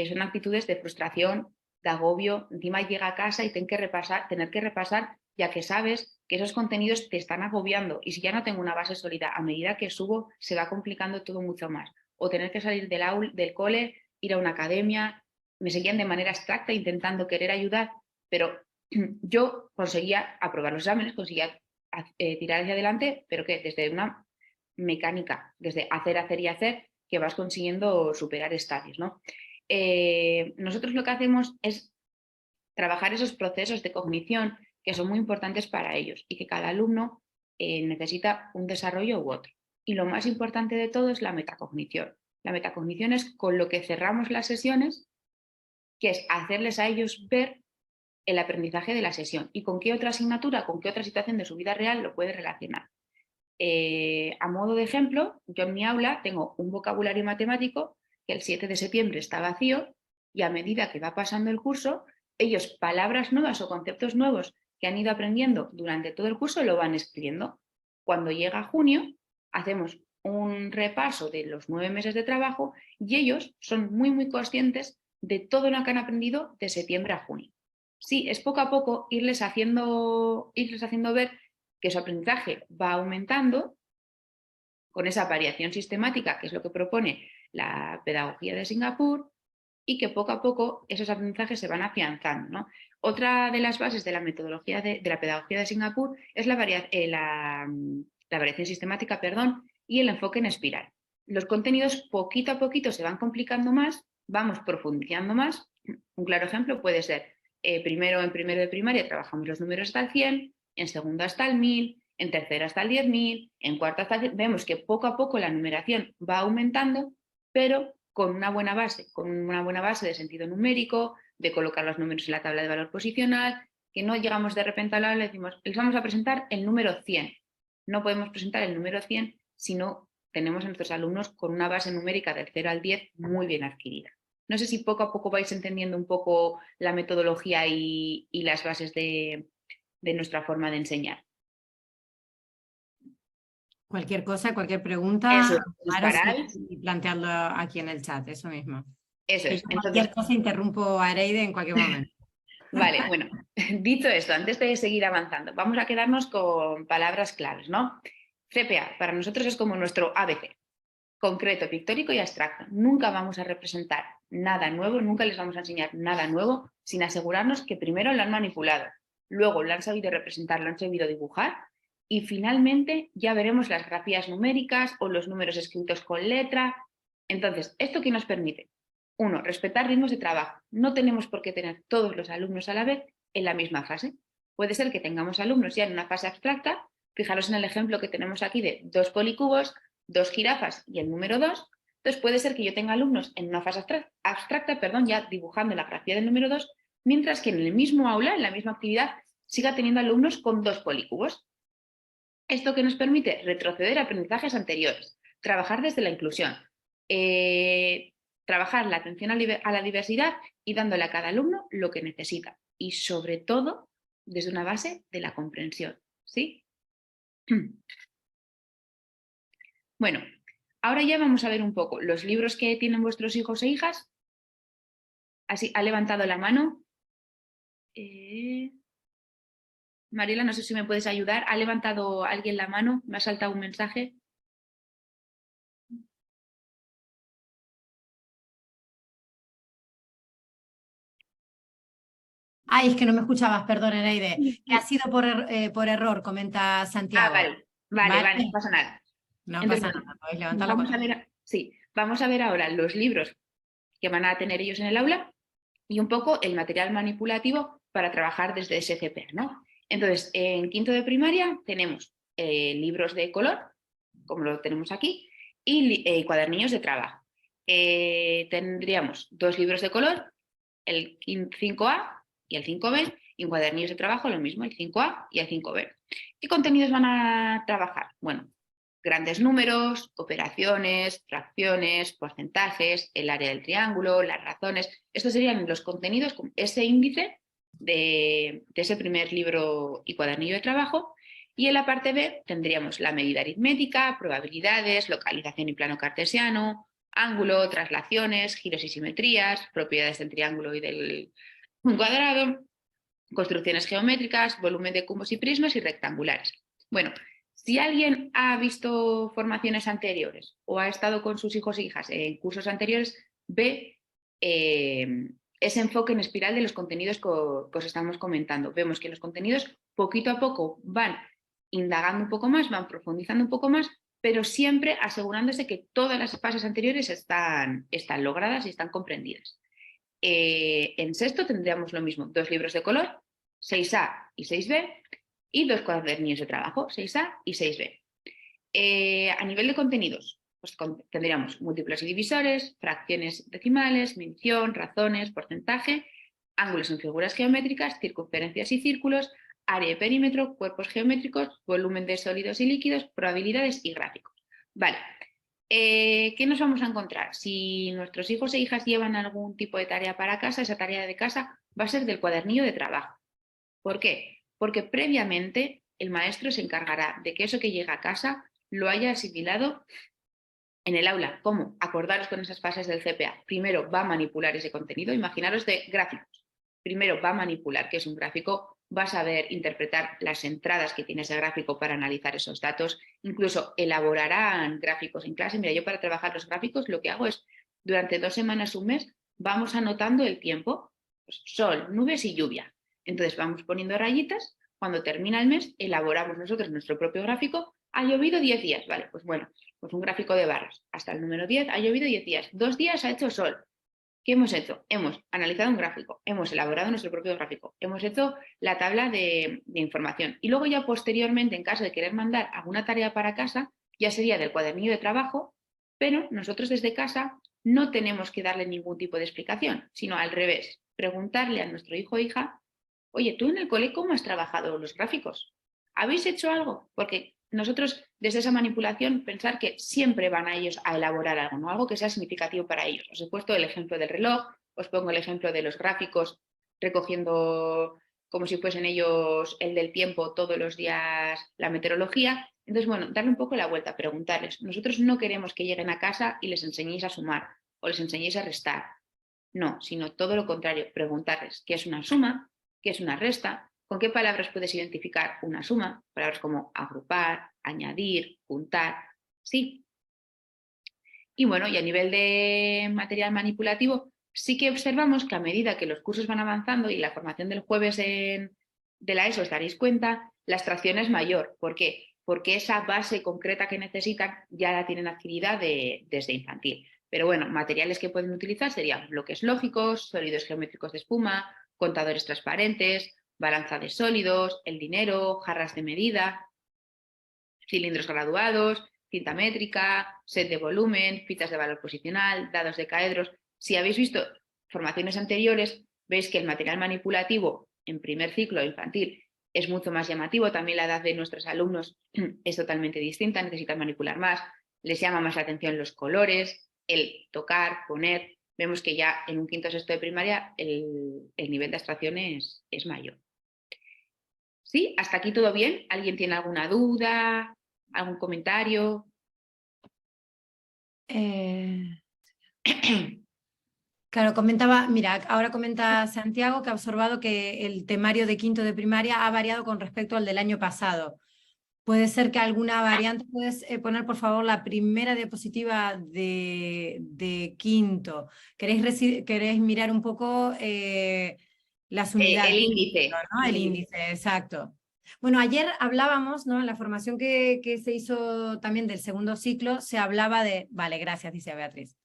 son actitudes de frustración, de agobio, encima llega a casa y tener que repasar, ya que sabes que esos contenidos te están agobiando y si ya no tengo una base sólida, a medida que subo se va complicando todo mucho más. O tener que salir del cole, ir a una academia, me seguían de manera abstracta intentando querer ayudar, pero yo conseguía aprobar los exámenes, conseguía tirar hacia adelante, pero que desde una mecánica, desde hacer y hacer, que vas consiguiendo superar estadios, ¿no? Nosotros lo que hacemos es trabajar esos procesos de cognición que son muy importantes para ellos y que cada alumno necesita un desarrollo u otro. Y lo más importante de todo es la metacognición. La metacognición es con lo que cerramos las sesiones, que es hacerles a ellos ver el aprendizaje de la sesión y con qué otra asignatura, con qué otra situación de su vida real lo puede relacionar. A modo de ejemplo, yo en mi aula tengo un vocabulario matemático que el 7 de septiembre está vacío y a medida que va pasando el curso, ellos palabras nuevas o conceptos nuevos que han ido aprendiendo durante todo el curso lo van escribiendo. Cuando llega junio, hacemos un repaso de los 9 meses de trabajo y ellos son muy, muy conscientes de todo lo que han aprendido de septiembre a junio. Sí, es poco a poco irles haciendo ver que su aprendizaje va aumentando con esa variación sistemática, que es lo que propone la pedagogía de Singapur, y que poco a poco esos aprendizajes se van afianzando, ¿no? Otra de las bases de la metodología de la pedagogía de Singapur es la variación sistemática, perdón, y el enfoque en espiral. Los contenidos poquito a poquito se van complicando más, vamos profundizando más. Un claro ejemplo puede ser, en primero de primaria trabajamos los números hasta el 100, en segundo hasta el 1000, en tercero hasta el 10.000, en cuarto hasta el 100. Vemos que poco a poco la numeración va aumentando, pero con una buena base de sentido numérico, de colocar los números en la tabla de valor posicional, que no llegamos de repente a la aula y decimos, les vamos a presentar el número 100. No podemos presentar el número 100 si no tenemos a nuestros alumnos con una base numérica del 0 al 10 muy bien adquirida. No sé si poco a poco vais entendiendo un poco la metodología y las bases de nuestra forma de enseñar. Cualquier cosa, cualquier Eso, pregunta, animaros disparáis. y plantearlo aquí en el chat, eso mismo. Eso Que es. yo Entonces, cualquier cosa interrumpo a Areide en cualquier momento. vale, bueno, dicho esto, antes de seguir avanzando, vamos a quedarnos con palabras claves, ¿no? CPA, para nosotros es como nuestro ABC, concreto, pictórico y abstracto. Nunca vamos a representar nada nuevo, nunca les vamos a enseñar nada nuevo sin asegurarnos que primero lo han manipulado, luego lo han sabido representar, lo han sabido dibujar y finalmente ya veremos las grafías numéricas o los números escritos con letra. Entonces, ¿esto qué nos permite? Uno, respetar ritmos de trabajo. No tenemos por qué tener todos los alumnos a la vez en la misma fase. Puede ser que tengamos alumnos ya en una fase abstracta. Fijaros en el ejemplo que tenemos aquí de 2 policubos, 2 jirafas y el número 2. Entonces puede ser que yo tenga alumnos en una fase abstracta, ya dibujando la grafía del número 2, mientras que en el mismo aula, en la misma actividad, siga teniendo alumnos con 2 polícubos. Esto que nos permite retroceder a aprendizajes anteriores, trabajar desde la inclusión, trabajar la atención a la diversidad y dándole a cada alumno lo que necesita. Y sobre todo, desde una base de la comprensión. ¿Sí? Bueno, ahora ya vamos a ver un poco los libros que tienen vuestros hijos e hijas. Así, ha levantado la mano. Mariela, no sé si me puedes ayudar. ¿Ha levantado alguien la mano? ¿Me ha saltado un mensaje? Ay, es que no me escuchabas, perdón, Eneide. Que ha sido por error, comenta Santiago. Vale, no pasa nada. No Entonces, pasa nada, podéis levantarlo. Vamos a ver ahora los libros que van a tener ellos en el aula y un poco el material manipulativo para trabajar desde ese CPA, ¿no? Entonces, en quinto de primaria tenemos libros de color, como lo tenemos aquí, y cuadernillos de trabajo. Tendríamos 2 libros de color, el 5A y el 5B, y en cuadernillos de trabajo lo mismo, el 5A y el 5B. ¿Qué contenidos van a trabajar? Bueno, grandes números, operaciones, fracciones, porcentajes, el área del triángulo, las razones. Estos serían los contenidos con ese índice de ese primer libro y cuadernillo de trabajo. Y en la parte B tendríamos la medida aritmética, probabilidades, localización y plano cartesiano, ángulo, traslaciones, giros y simetrías, propiedades del triángulo y del cuadrado, construcciones geométricas, volumen de cubos y prismas y rectangulares. Bueno, si alguien ha visto formaciones anteriores o ha estado con sus hijos e hijas en cursos anteriores, ve ese enfoque en espiral de los contenidos que os estamos comentando. Vemos que los contenidos poquito a poco van indagando un poco más, van profundizando un poco más, pero siempre asegurándose que todas las fases anteriores están logradas y están comprendidas. En sexto tendríamos lo mismo, 2 libros de color, 6A y 6B, y 2 cuadernillos de trabajo, 6A y 6B. A nivel de contenidos, pues tendríamos múltiplos y divisores, fracciones decimales, mención, razones, porcentaje, ángulos en figuras geométricas, circunferencias y círculos, área y perímetro, cuerpos geométricos, volumen de sólidos y líquidos, probabilidades y gráficos. Vale. ¿Qué nos vamos a encontrar? Si nuestros hijos e hijas llevan algún tipo de tarea para casa, esa tarea de casa va a ser del cuadernillo de trabajo. ¿Por qué? Porque previamente el maestro se encargará de que eso que llega a casa lo haya asimilado en el aula. ¿Cómo? Acordaros con esas fases del CPA. Primero va a manipular ese contenido, imaginaros de gráficos. Primero va a manipular, que es un gráfico, va a saber interpretar las entradas que tiene ese gráfico para analizar esos datos, incluso elaborarán gráficos en clase. Mira, yo para trabajar los gráficos lo que hago es, durante 2 semanas, un mes, vamos anotando el tiempo, pues, sol, nubes y lluvia. Entonces vamos poniendo rayitas, cuando termina el mes elaboramos nosotros nuestro propio gráfico. Ha llovido 10 días, vale, pues bueno, pues un gráfico de barras, hasta el número 10 ha llovido 10 días, 2 días ha hecho sol. ¿Qué hemos hecho? Hemos analizado un gráfico, hemos elaborado nuestro propio gráfico, hemos hecho la tabla de información y luego ya posteriormente, en caso de querer mandar alguna tarea para casa, ya sería del cuadernillo de trabajo, pero nosotros desde casa no tenemos que darle ningún tipo de explicación, sino al revés, preguntarle a nuestro hijo o hija: oye, ¿tú en el cole cómo has trabajado los gráficos? ¿Habéis hecho algo? Porque nosotros, desde esa manipulación, pensar que siempre van a ellos a elaborar algo, ¿no? Algo que sea significativo para ellos. Os he puesto el ejemplo del reloj, os pongo el ejemplo de los gráficos, recogiendo como si fuesen ellos el del tiempo todos los días, la meteorología. Entonces, bueno, darle un poco la vuelta, preguntarles. Nosotros no queremos que lleguen a casa y les enseñéis a sumar o les enseñéis a restar. No, sino todo lo contrario, preguntarles qué es una suma, qué es una resta, con qué palabras puedes identificar una suma, palabras como agrupar, añadir, juntar, sí. Y bueno, y a nivel de material manipulativo, sí que observamos que a medida que los cursos van avanzando y la formación del jueves de la ESO os daréis cuenta, la extracción es mayor. ¿Por qué? Porque esa base concreta que necesitan ya la tienen adquirida desde infantil. Pero bueno, materiales que pueden utilizar serían bloques lógicos, sólidos geométricos de espuma, contadores transparentes, balanza de sólidos, el dinero, jarras de medida, cilindros graduados, cinta métrica, set de volumen, fichas de valor posicional, dados de caedros. Si habéis visto formaciones anteriores, veis que el material manipulativo en primer ciclo infantil es mucho más llamativo. También la edad de nuestros alumnos es totalmente distinta, necesitan manipular más, les llama más la atención los colores, el tocar, poner. Vemos que ya en un quinto o sexto de primaria el nivel de abstracción es mayor. ¿Sí? ¿Hasta aquí todo bien? ¿Alguien tiene alguna duda? ¿Algún comentario? Claro, comentaba, mira, ahora comenta Santiago que ha observado que el temario de quinto de primaria ha variado con respecto al del año pasado. Puede ser que alguna variante, puedes poner por favor la primera diapositiva de quinto. ¿Queréis mirar un poco las unidades? El índice. ¿No? El índice, exacto. Bueno, ayer hablábamos, ¿no? En la formación que se hizo también del segundo ciclo, se hablaba de, vale, gracias, dice Beatriz,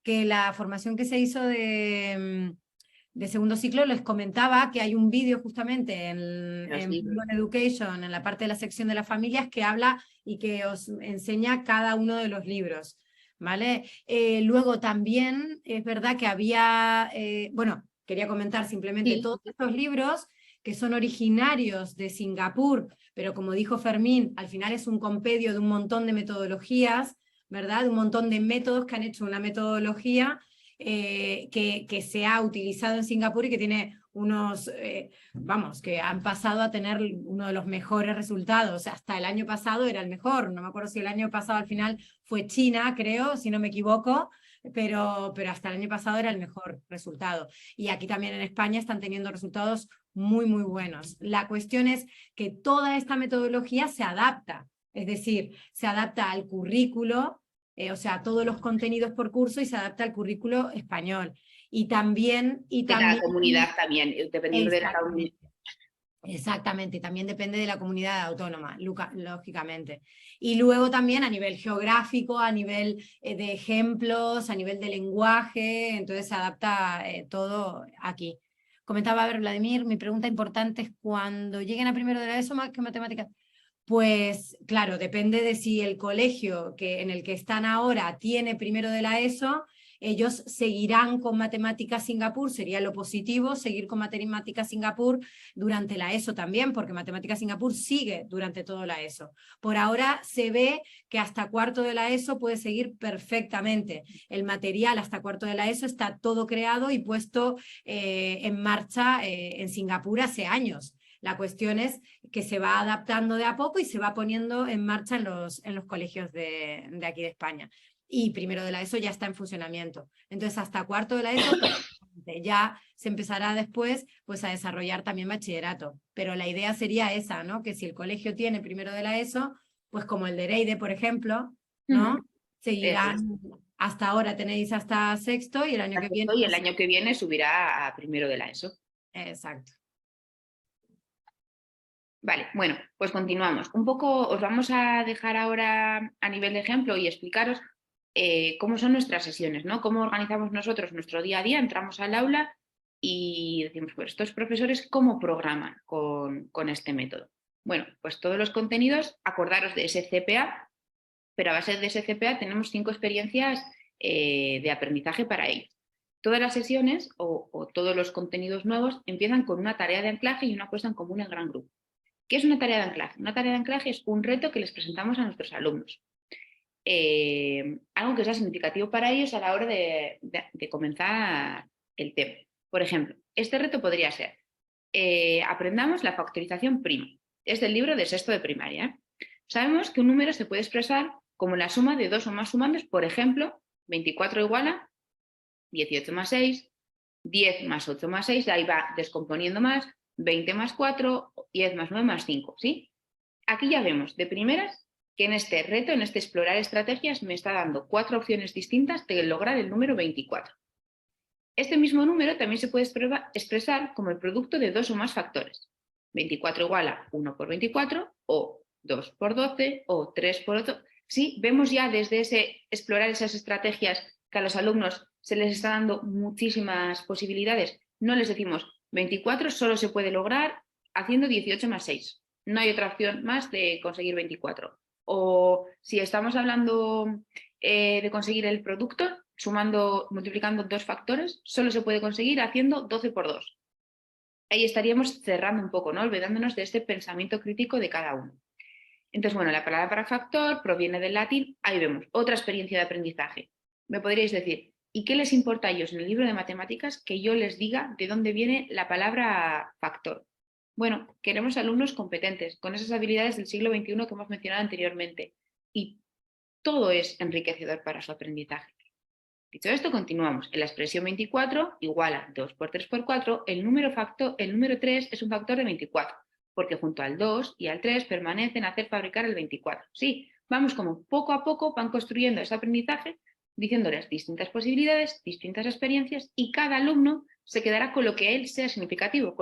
que la formación que se hizo de segundo ciclo les comentaba que hay un vídeo justamente en Google Education, en la parte de la sección de las familias, que habla y que os enseña cada uno de los libros, ¿vale? Luego también es verdad que había, bueno, quería comentar simplemente todos estos libros que son originarios de Singapur, pero como dijo Fermín, al final es un compendio de un montón de metodologías, ¿verdad? De un montón de métodos que han hecho una metodología que se ha utilizado en Singapur y que tiene unos, vamos, que han pasado a tener uno de los mejores resultados. Hasta el año pasado era el mejor, no me acuerdo si el año pasado al final fue China, creo, si no me equivoco, pero hasta el año pasado era el mejor resultado. Y aquí también en España están teniendo resultados muy, muy buenos. La cuestión es que toda esta metodología se adapta, es decir, se adapta al currículo, o sea, todos los contenidos por curso y se adapta al currículo español. Y también... de cada comunidad también, dependiendo de la comunidad. Exactamente, y también depende de la comunidad autónoma, lógicamente. Y luego también a nivel geográfico, a nivel de ejemplos, a nivel de lenguaje, entonces se adapta todo aquí. Comentaba, a ver, Vladimir, mi pregunta importante es cuando lleguen a primero de la ESO, más que matemáticas. Pues claro, depende de si el colegio en el que están ahora tiene primero de la ESO, ellos seguirán con Matemáticas Singapur, sería lo positivo, seguir con Matemáticas Singapur durante la ESO también, porque Matemáticas Singapur sigue durante toda la ESO. Por ahora se ve que hasta cuarto de la ESO puede seguir perfectamente. El material hasta cuarto de la ESO está todo creado y puesto en marcha en Singapur hace años. La cuestión es que se va adaptando de a poco y se va poniendo en marcha en los colegios de aquí de España. Y primero de la ESO ya está en funcionamiento. Entonces, hasta cuarto de la ESO, ya se empezará después pues, a desarrollar también bachillerato. Pero la idea sería esa, ¿no? Que si el colegio tiene primero de la ESO, pues como el de Ereide, por ejemplo, ¿no? Seguirán, hasta ahora tenéis hasta sexto y el año que viene... Y el año que viene subirá a primero de la ESO. Exacto. Vale, bueno, pues continuamos. Un poco os vamos a dejar ahora a nivel de ejemplo y explicaros cómo son nuestras sesiones, ¿no? Cómo organizamos nosotros nuestro día a día, entramos al aula y decimos, pues estos profesores, ¿cómo programan con este método? Bueno, pues todos los contenidos, acordaros de SCPA, pero a base de SCPA tenemos 5 experiencias de aprendizaje para ellos. Todas las sesiones o todos los contenidos nuevos empiezan con una tarea de anclaje y una puesta en común en gran grupo. ¿Qué es una tarea de anclaje? Una tarea de anclaje es un reto que les presentamos a nuestros alumnos. Algo que sea significativo para ellos a la hora de comenzar el tema. Por ejemplo, este reto podría ser, aprendamos la factorización prima. Es del libro de sexto de primaria. Sabemos que un número se puede expresar como la suma de 2 o más sumandos, por ejemplo, 24 igual a 18 más 6, 10 más 8 más 6, ahí va descomponiendo más, 20 más 4, 10 más 9 más 5, ¿sí? Aquí ya vemos de primeras que en este reto, en este explorar estrategias, me está dando 4 opciones distintas de lograr el número 24. Este mismo número también se puede expresar como el producto de 2 o más factores. 24 igual a 1 por 24 o 2 por 12 o 3 por 8. Sí, vemos ya desde ese explorar esas estrategias que a los alumnos se les está dando muchísimas posibilidades. No les decimos 24 solo se puede lograr haciendo 18 más 6. No hay otra opción más de conseguir 24. O si estamos hablando de conseguir el producto, multiplicando 2 factores, solo se puede conseguir haciendo 12 por 2. Ahí estaríamos cerrando un poco, ¿no? Olvidándonos de este pensamiento crítico de cada uno. Entonces, bueno, la palabra factor proviene del latín, ahí vemos, otra experiencia de aprendizaje. Me podríais decir, ¿y qué les importa a ellos en el libro de matemáticas que yo les diga de dónde viene la palabra factor? Bueno, queremos alumnos competentes, con esas habilidades del siglo XXI que hemos mencionado anteriormente. Y todo es enriquecedor para su aprendizaje. Dicho esto, continuamos. En la expresión 24 igual a 2 por 3 por 4, el número 3 es un factor de 24, porque junto al 2 y al 3 permanecen a hacer fabricar el 24. Sí, vamos como poco a poco van construyendo ese aprendizaje, diciéndoles distintas posibilidades, distintas experiencias, y cada alumno se quedará con lo que él sea significativo,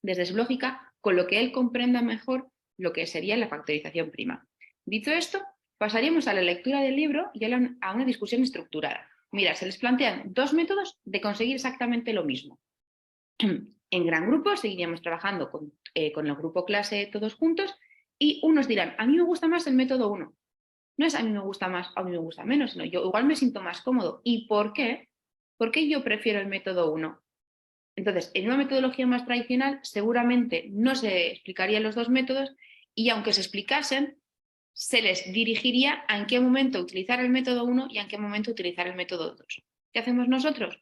desde su lógica, con lo que él comprenda mejor lo que sería la factorización prima. Dicho esto, pasaríamos a la lectura del libro y a una discusión estructurada. Mira, se les plantean 2 métodos de conseguir exactamente lo mismo. En gran grupo seguiríamos trabajando con el grupo clase todos juntos y unos dirán, a mí me gusta más el método 1. No es a mí me gusta más o a mí me gusta menos, sino yo igual me siento más cómodo. ¿Y por qué? ¿Por qué yo prefiero el método 1? Entonces, en una metodología más tradicional seguramente no se explicarían los 2 métodos y aunque se explicasen, se les dirigiría a en qué momento utilizar el método 1 y en qué momento utilizar el método 2. ¿Qué hacemos nosotros?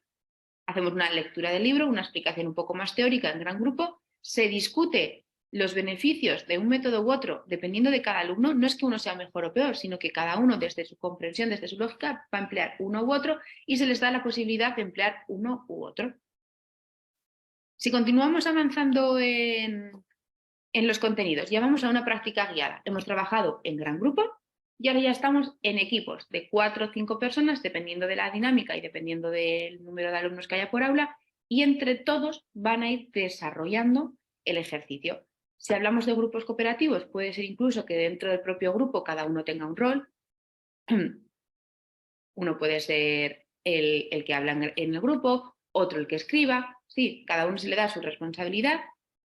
Hacemos una lectura del libro, una explicación un poco más teórica en gran grupo, se discute los beneficios de un método u otro dependiendo de cada alumno. No es que uno sea mejor o peor, sino que cada uno desde su comprensión, desde su lógica, va a emplear uno u otro y se les da la posibilidad de emplear uno u otro. Si continuamos avanzando en los contenidos, ya vamos a una práctica guiada. Hemos trabajado en gran grupo y ahora ya estamos en equipos de 4 o 5 personas, dependiendo de la dinámica y dependiendo del número de alumnos que haya por aula, y entre todos van a ir desarrollando el ejercicio. Si hablamos de grupos cooperativos, puede ser incluso que dentro del propio grupo cada uno tenga un rol. Uno puede ser el que habla en el grupo, otro el que escriba. Sí, cada uno se le da su responsabilidad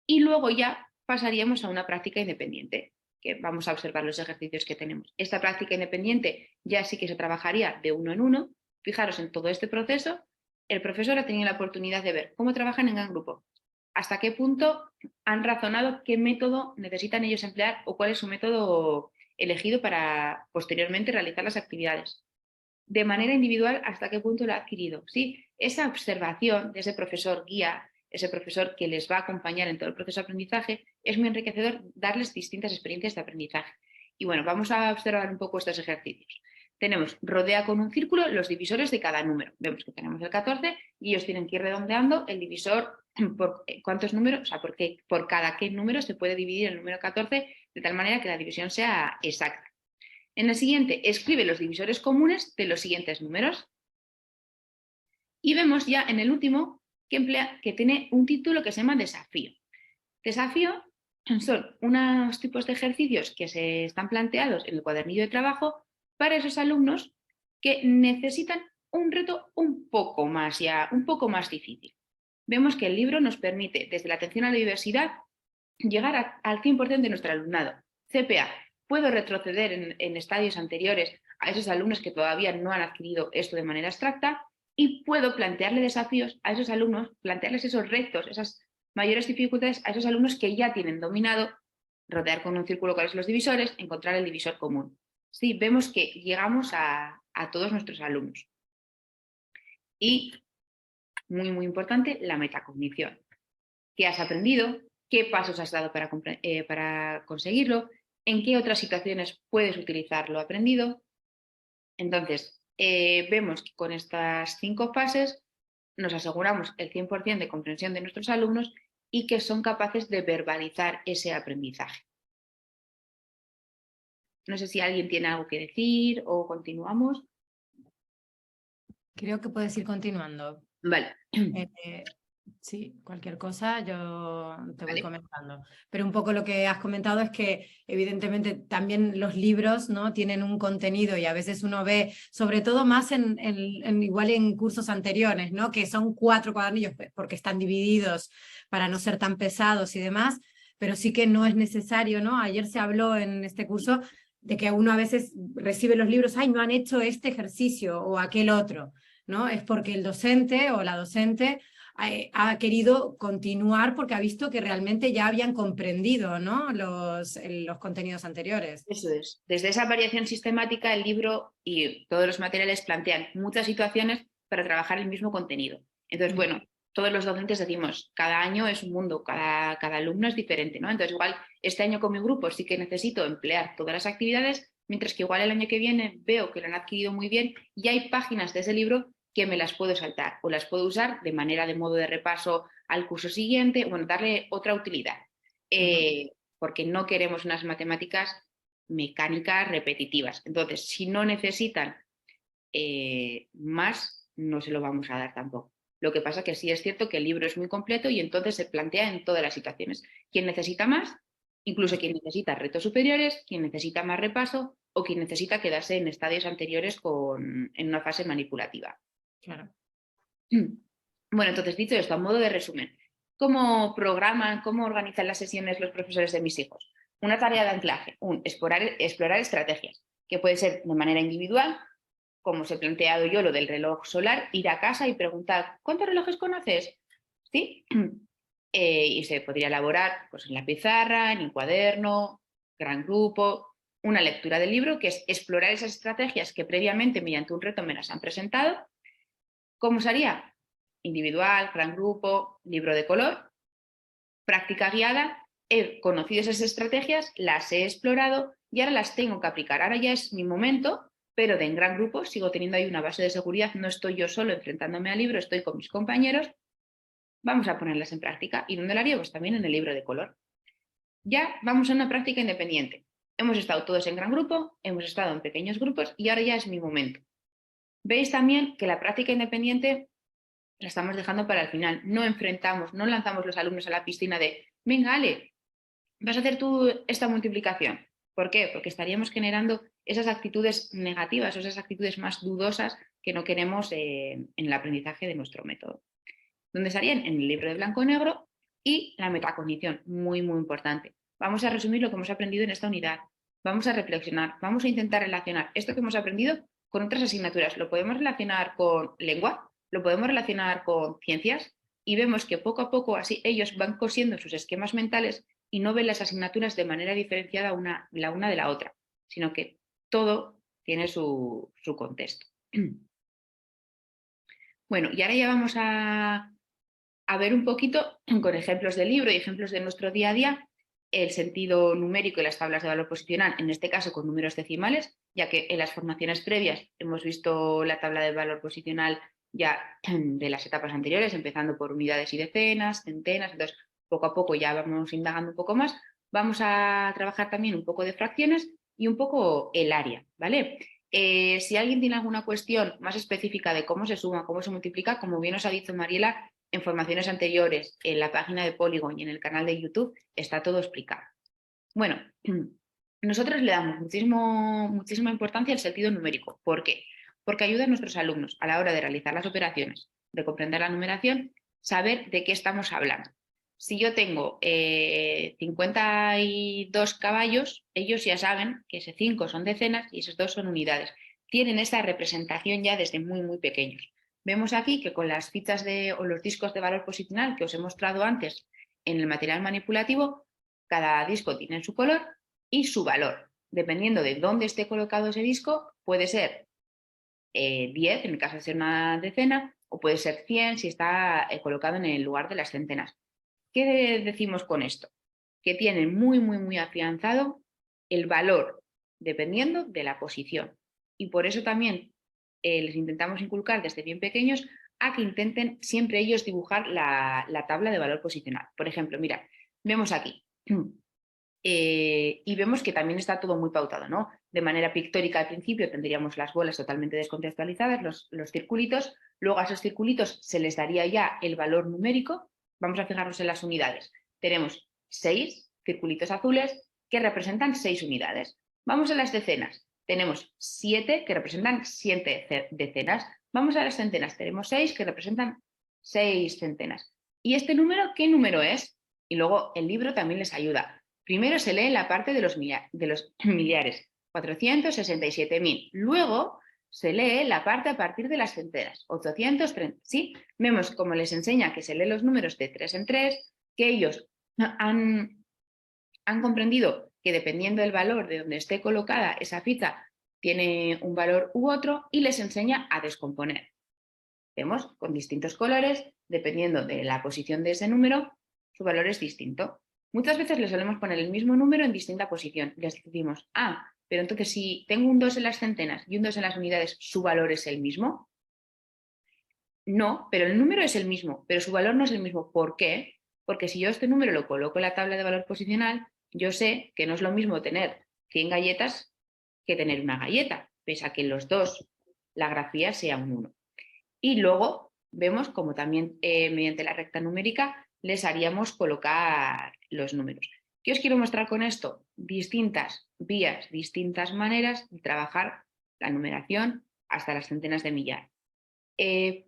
y luego ya pasaríamos a una práctica independiente, que vamos a observar los ejercicios que tenemos. Esta práctica independiente ya sí que se trabajaría de uno en uno. Fijaros, en todo este proceso, el profesor ha tenido la oportunidad de ver cómo trabajan en gran grupo, hasta qué punto han razonado qué método necesitan ellos emplear o cuál es su método elegido para posteriormente realizar las actividades. De manera individual, hasta qué punto lo ha adquirido. ¿Sí? Esa observación de ese profesor guía, ese profesor que les va a acompañar en todo el proceso de aprendizaje, es muy enriquecedor darles distintas experiencias de aprendizaje. Y bueno, vamos a observar un poco estos ejercicios. Tenemos, rodea con un círculo los divisores de cada número. Vemos que tenemos el 14 y ellos tienen que ir redondeando el divisor por cuántos números, o sea, por cada qué número se puede dividir el número 14 de tal manera que la división sea exacta. En el siguiente, escribe los divisores comunes de los siguientes números. Y vemos ya en el último que tiene un título que se llama desafío. Desafío son unos tipos de ejercicios que se están planteados en el cuadernillo de trabajo para esos alumnos que necesitan un reto un poco más difícil. Vemos que el libro nos permite, desde la atención a la diversidad, llegar al 100% de nuestro alumnado. CPA, puedo retroceder en estadios anteriores a esos alumnos que todavía no han adquirido esto de manera abstracta y puedo plantearle desafíos a esos alumnos, plantearles esos retos, esas mayores dificultades a esos alumnos que ya tienen dominado rodear con un círculo cuáles son los divisores, encontrar el divisor común. Sí, vemos que llegamos a todos nuestros alumnos. Y, muy importante, la metacognición. ¿Qué has aprendido? ¿Qué pasos has dado para conseguirlo? ¿En qué otras situaciones puedes utilizar lo aprendido? Entonces, vemos que con estas 5 fases nos aseguramos el 100% de comprensión de nuestros alumnos y que son capaces de verbalizar ese aprendizaje. No sé si alguien tiene algo que decir o continuamos. Creo que puedes ir continuando. Vale. Sí, cualquier cosa yo te voy ¿vale? comentando. Pero un poco lo que has comentado es que evidentemente también los libros, ¿no?, tienen un contenido y a veces uno ve, sobre todo más igual en cursos anteriores, ¿no?, que son 4 cuadernillos porque están divididos para no ser tan pesados y demás, pero sí que no es necesario, ¿no? Ayer se habló en este curso de que uno a veces recibe los libros, ay, no han hecho este ejercicio o aquel otro, ¿no? Es porque el docente o la docente ha querido continuar porque ha visto que realmente ya habían comprendido, ¿no?, los contenidos anteriores. Eso es. Desde esa variación sistemática, el libro y todos los materiales plantean muchas situaciones para trabajar el mismo contenido. Entonces, bueno, todos los docentes decimos, cada año es un mundo, cada alumno es diferente, ¿no? Entonces, igual este año con mi grupo sí que necesito emplear todas las actividades, mientras que igual el año que viene veo que lo han adquirido muy bien y hay páginas de ese libro que me las puedo saltar o las puedo usar de manera de modo de repaso al curso siguiente, bueno, darle otra utilidad. Porque no queremos unas matemáticas mecánicas repetitivas. Entonces, si no necesitan más, no se lo vamos a dar tampoco. Lo que pasa es que sí es cierto que el libro es muy completo y entonces se plantea en todas las situaciones. ¿Quién necesita más? Incluso quien necesita retos superiores, quien necesita más repaso o quien necesita quedarse en estadios anteriores en una fase manipulativa. Claro. Bueno, entonces dicho esto, a modo de resumen, ¿cómo programan, cómo organizan las sesiones los profesores de mis hijos? Una tarea de anclaje, explorar estrategias, que puede ser de manera individual, como os he planteado yo lo del reloj solar, ir a casa y preguntar, ¿cuántos relojes conoces? ¿Sí? Y se podría elaborar pues, en la pizarra, en el cuaderno, gran grupo, una lectura del libro, que es explorar esas estrategias que previamente mediante un reto me las han presentado. ¿Cómo se haría? Individual, gran grupo, libro de color, práctica guiada, he conocido esas estrategias, las he explorado y ahora las tengo que aplicar. Ahora ya es mi momento, pero en gran grupo sigo teniendo ahí una base de seguridad, no estoy yo solo enfrentándome al libro, estoy con mis compañeros, vamos a ponerlas en práctica. ¿Y dónde lo haría? Pues también en el libro de color. Ya vamos a una práctica independiente. Hemos estado todos en gran grupo, hemos estado en pequeños grupos y ahora ya es mi momento. Veis también que la práctica independiente la estamos dejando para el final. No enfrentamos, no lanzamos los alumnos a la piscina de, venga, Ale, vas a hacer tú esta multiplicación. ¿Por qué? Porque estaríamos generando esas actitudes negativas o esas actitudes más dudosas que no queremos en el aprendizaje de nuestro método. ¿Dónde estarían? En el libro de blanco-negro y la metacognición, muy, muy importante. Vamos a resumir lo que hemos aprendido en esta unidad. Vamos a reflexionar, vamos a intentar relacionar esto que hemos aprendido con otras asignaturas. Lo podemos relacionar con lengua, lo podemos relacionar con ciencias y vemos que poco a poco así ellos van cosiendo sus esquemas mentales y no ven las asignaturas de manera diferenciada la una de la otra, sino que todo tiene su contexto. Bueno, y ahora ya vamos a ver un poquito con ejemplos del libro y ejemplos de nuestro día a día el sentido numérico y las tablas de valor posicional, en este caso con números decimales, ya que en las formaciones previas hemos visto la tabla de valor posicional ya de las etapas anteriores, empezando por unidades y decenas, centenas, entonces poco a poco ya vamos indagando un poco más. Vamos a trabajar también un poco de fracciones y un poco el área, ¿vale? Si alguien tiene alguna cuestión más específica de cómo se suma, cómo se multiplica, como bien os ha dicho Mariela, en formaciones anteriores, en la página de Polygon y en el canal de YouTube, está todo explicado. Bueno, nosotros le damos muchísima importancia al sentido numérico. ¿Por qué? Porque ayuda a nuestros alumnos a la hora de realizar las operaciones, de comprender la numeración, saber de qué estamos hablando. Si yo tengo 52 caballos, ellos ya saben que ese 5 son decenas y esos 2 son unidades. Tienen esa representación ya desde muy, muy pequeños. Vemos aquí que con las fichas o los discos de valor posicional que os he mostrado antes en el material manipulativo, cada disco tiene su color y su valor. Dependiendo de dónde esté colocado ese disco, puede ser 10 en el caso de ser una decena, o puede ser 100 si está colocado en el lugar de las centenas. ¿Qué decimos con esto? Que tienen muy, muy, muy afianzado el valor dependiendo de la posición. Y por eso también les intentamos inculcar desde bien pequeños a que intenten siempre ellos dibujar la tabla de valor posicional. Por ejemplo, mira, vemos aquí Y vemos que también está todo muy pautado, ¿no? De manera pictórica al principio tendríamos las bolas totalmente descontextualizadas, los circulitos, luego a esos circulitos se les daría ya el valor numérico. Vamos a fijarnos en las unidades. Tenemos 6 circulitos azules que representan 6 unidades. Vamos a las decenas. Tenemos 7 que representan 7 decenas. Vamos a las centenas. Tenemos 6 que representan 6 centenas. ¿Y este número qué número es? Y luego el libro también les ayuda. Primero se lee la parte de los miliares, 467.000. Luego se lee la parte a partir de las centenas, 830. ¿Sí? Vemos cómo les enseña que se leen los números de 3 en 3, que ellos han comprendido que dependiendo del valor de donde esté colocada esa ficha, tiene un valor u otro, y les enseña a descomponer. Vemos con distintos colores, dependiendo de la posición de ese número, su valor es distinto. Muchas veces le solemos poner el mismo número en distinta posición. Les decimos, pero entonces si tengo un 2 en las centenas y un 2 en las unidades, ¿su valor es el mismo? No, pero el número es el mismo, pero su valor no es el mismo. ¿Por qué? Porque si yo este número lo coloco en la tabla de valor posicional, yo sé que no es lo mismo tener 100 galletas que tener una galleta, pese a que en los dos la grafía sea un 1. Y luego vemos como también mediante la recta numérica les haríamos colocar los números. ¿Qué os quiero mostrar con esto? Distintas vías, distintas maneras de trabajar la numeración hasta las centenas de millar.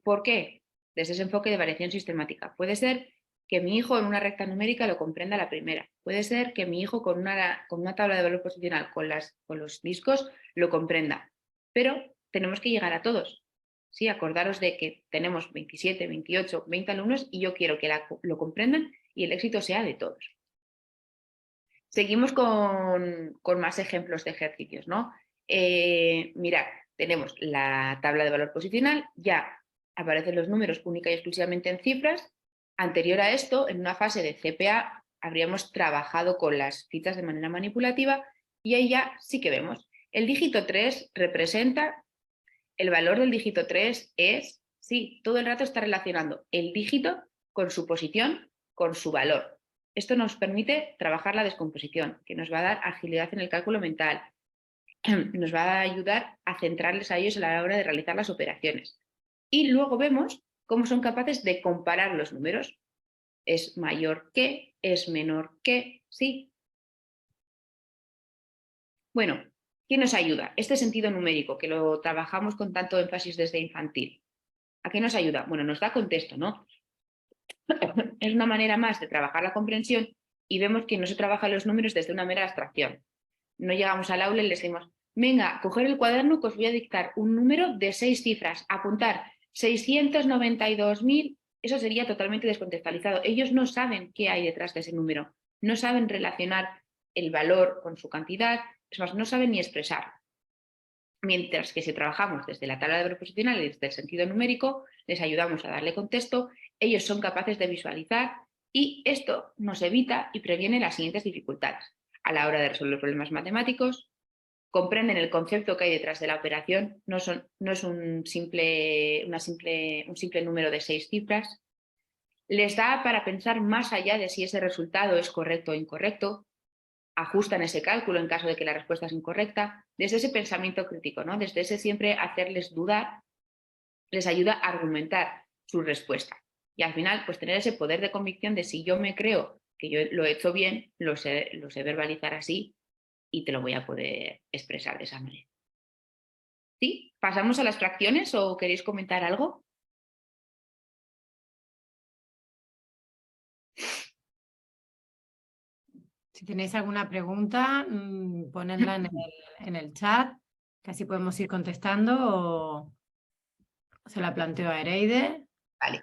¿Por qué? Desde ese enfoque de variación sistemática. Puede ser que mi hijo en una recta numérica lo comprenda a la primera. Puede ser que mi hijo con una tabla de valor posicional con los discos lo comprenda. Pero tenemos que llegar a todos. ¿Sí? Acordaros de que tenemos 27, 28, 20 alumnos y yo quiero que lo comprendan y el éxito sea de todos. Seguimos con más ejemplos de ejercicios, ¿no? Mirad, tenemos la tabla de valor posicional, ya aparecen los números única y exclusivamente en cifras. Anterior a esto, en una fase de CPA, habríamos trabajado con las citas de manera manipulativa y ahí ya sí que vemos. El dígito 3 representa, el valor del dígito 3 es, sí, todo el rato está relacionando el dígito con su posición, con su valor. Esto nos permite trabajar la descomposición, que nos va a dar agilidad en el cálculo mental, nos va a ayudar a centrarles a ellos a la hora de realizar las operaciones. Y luego vemos cómo son capaces de comparar los números. Es mayor que, es menor que, sí. Bueno, ¿qué nos ayuda? Este sentido numérico, que lo trabajamos con tanto énfasis desde infantil. ¿A qué nos ayuda? Bueno, nos da contexto, ¿no? Es una manera más de trabajar la comprensión y vemos que no se trabajan los números desde una mera abstracción. No llegamos al aula y les decimos, venga, coger el cuaderno que os voy a dictar un número de 6 cifras, apuntar 692.000, eso sería totalmente descontextualizado. Ellos no saben qué hay detrás de ese número, no saben relacionar el valor con su cantidad, es más, no saben ni expresar. Mientras que si trabajamos desde la tabla de valor posicional y desde el sentido numérico, les ayudamos a darle contexto, ellos son capaces de visualizar y esto nos evita y previene las siguientes dificultades. A la hora de resolver problemas matemáticos, comprenden el concepto que hay detrás de la operación, no es un simple número de 6 cifras, les da para pensar más allá de si ese resultado es correcto o incorrecto, ajustan ese cálculo en caso de que la respuesta es incorrecta, desde ese pensamiento crítico, ¿no? Desde ese siempre hacerles dudar, les ayuda a argumentar su respuesta. Y al final, pues tener ese poder de convicción de si yo me creo que yo lo he hecho bien, lo sé verbalizar así y te lo voy a poder expresar de esa manera. ¿Sí? ¿Pasamos a las fracciones o queréis comentar algo? Si tenéis alguna pregunta, ponedla en el chat, que así podemos ir contestando o se la planteo a Ereide. Vale.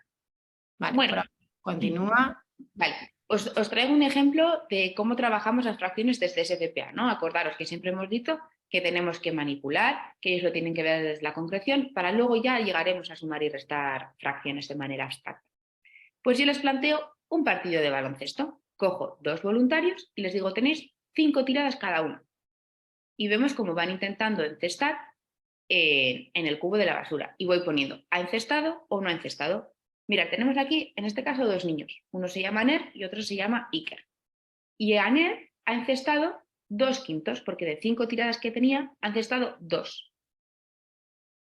Vale, Bueno, continúa. Vale. Os traigo un ejemplo de cómo trabajamos las fracciones desde SCPA, ¿no? Acordaros que siempre hemos dicho que tenemos que manipular, que ellos lo tienen que ver desde la concreción, para luego ya llegaremos a sumar y restar fracciones de manera abstracta. Pues yo les planteo un partido de baloncesto. Cojo 2 voluntarios y les digo, tenéis 5 tiradas cada uno. Y vemos cómo van intentando encestar en el cubo de la basura. Y voy poniendo, ¿ha encestado o no ha encestado? Mira, tenemos aquí, en este caso, 2 niños. Uno se llama Aner y otro se llama Iker. Y Aner ha encestado 2/5, porque de 5 tiradas que tenía, ha encestado 2.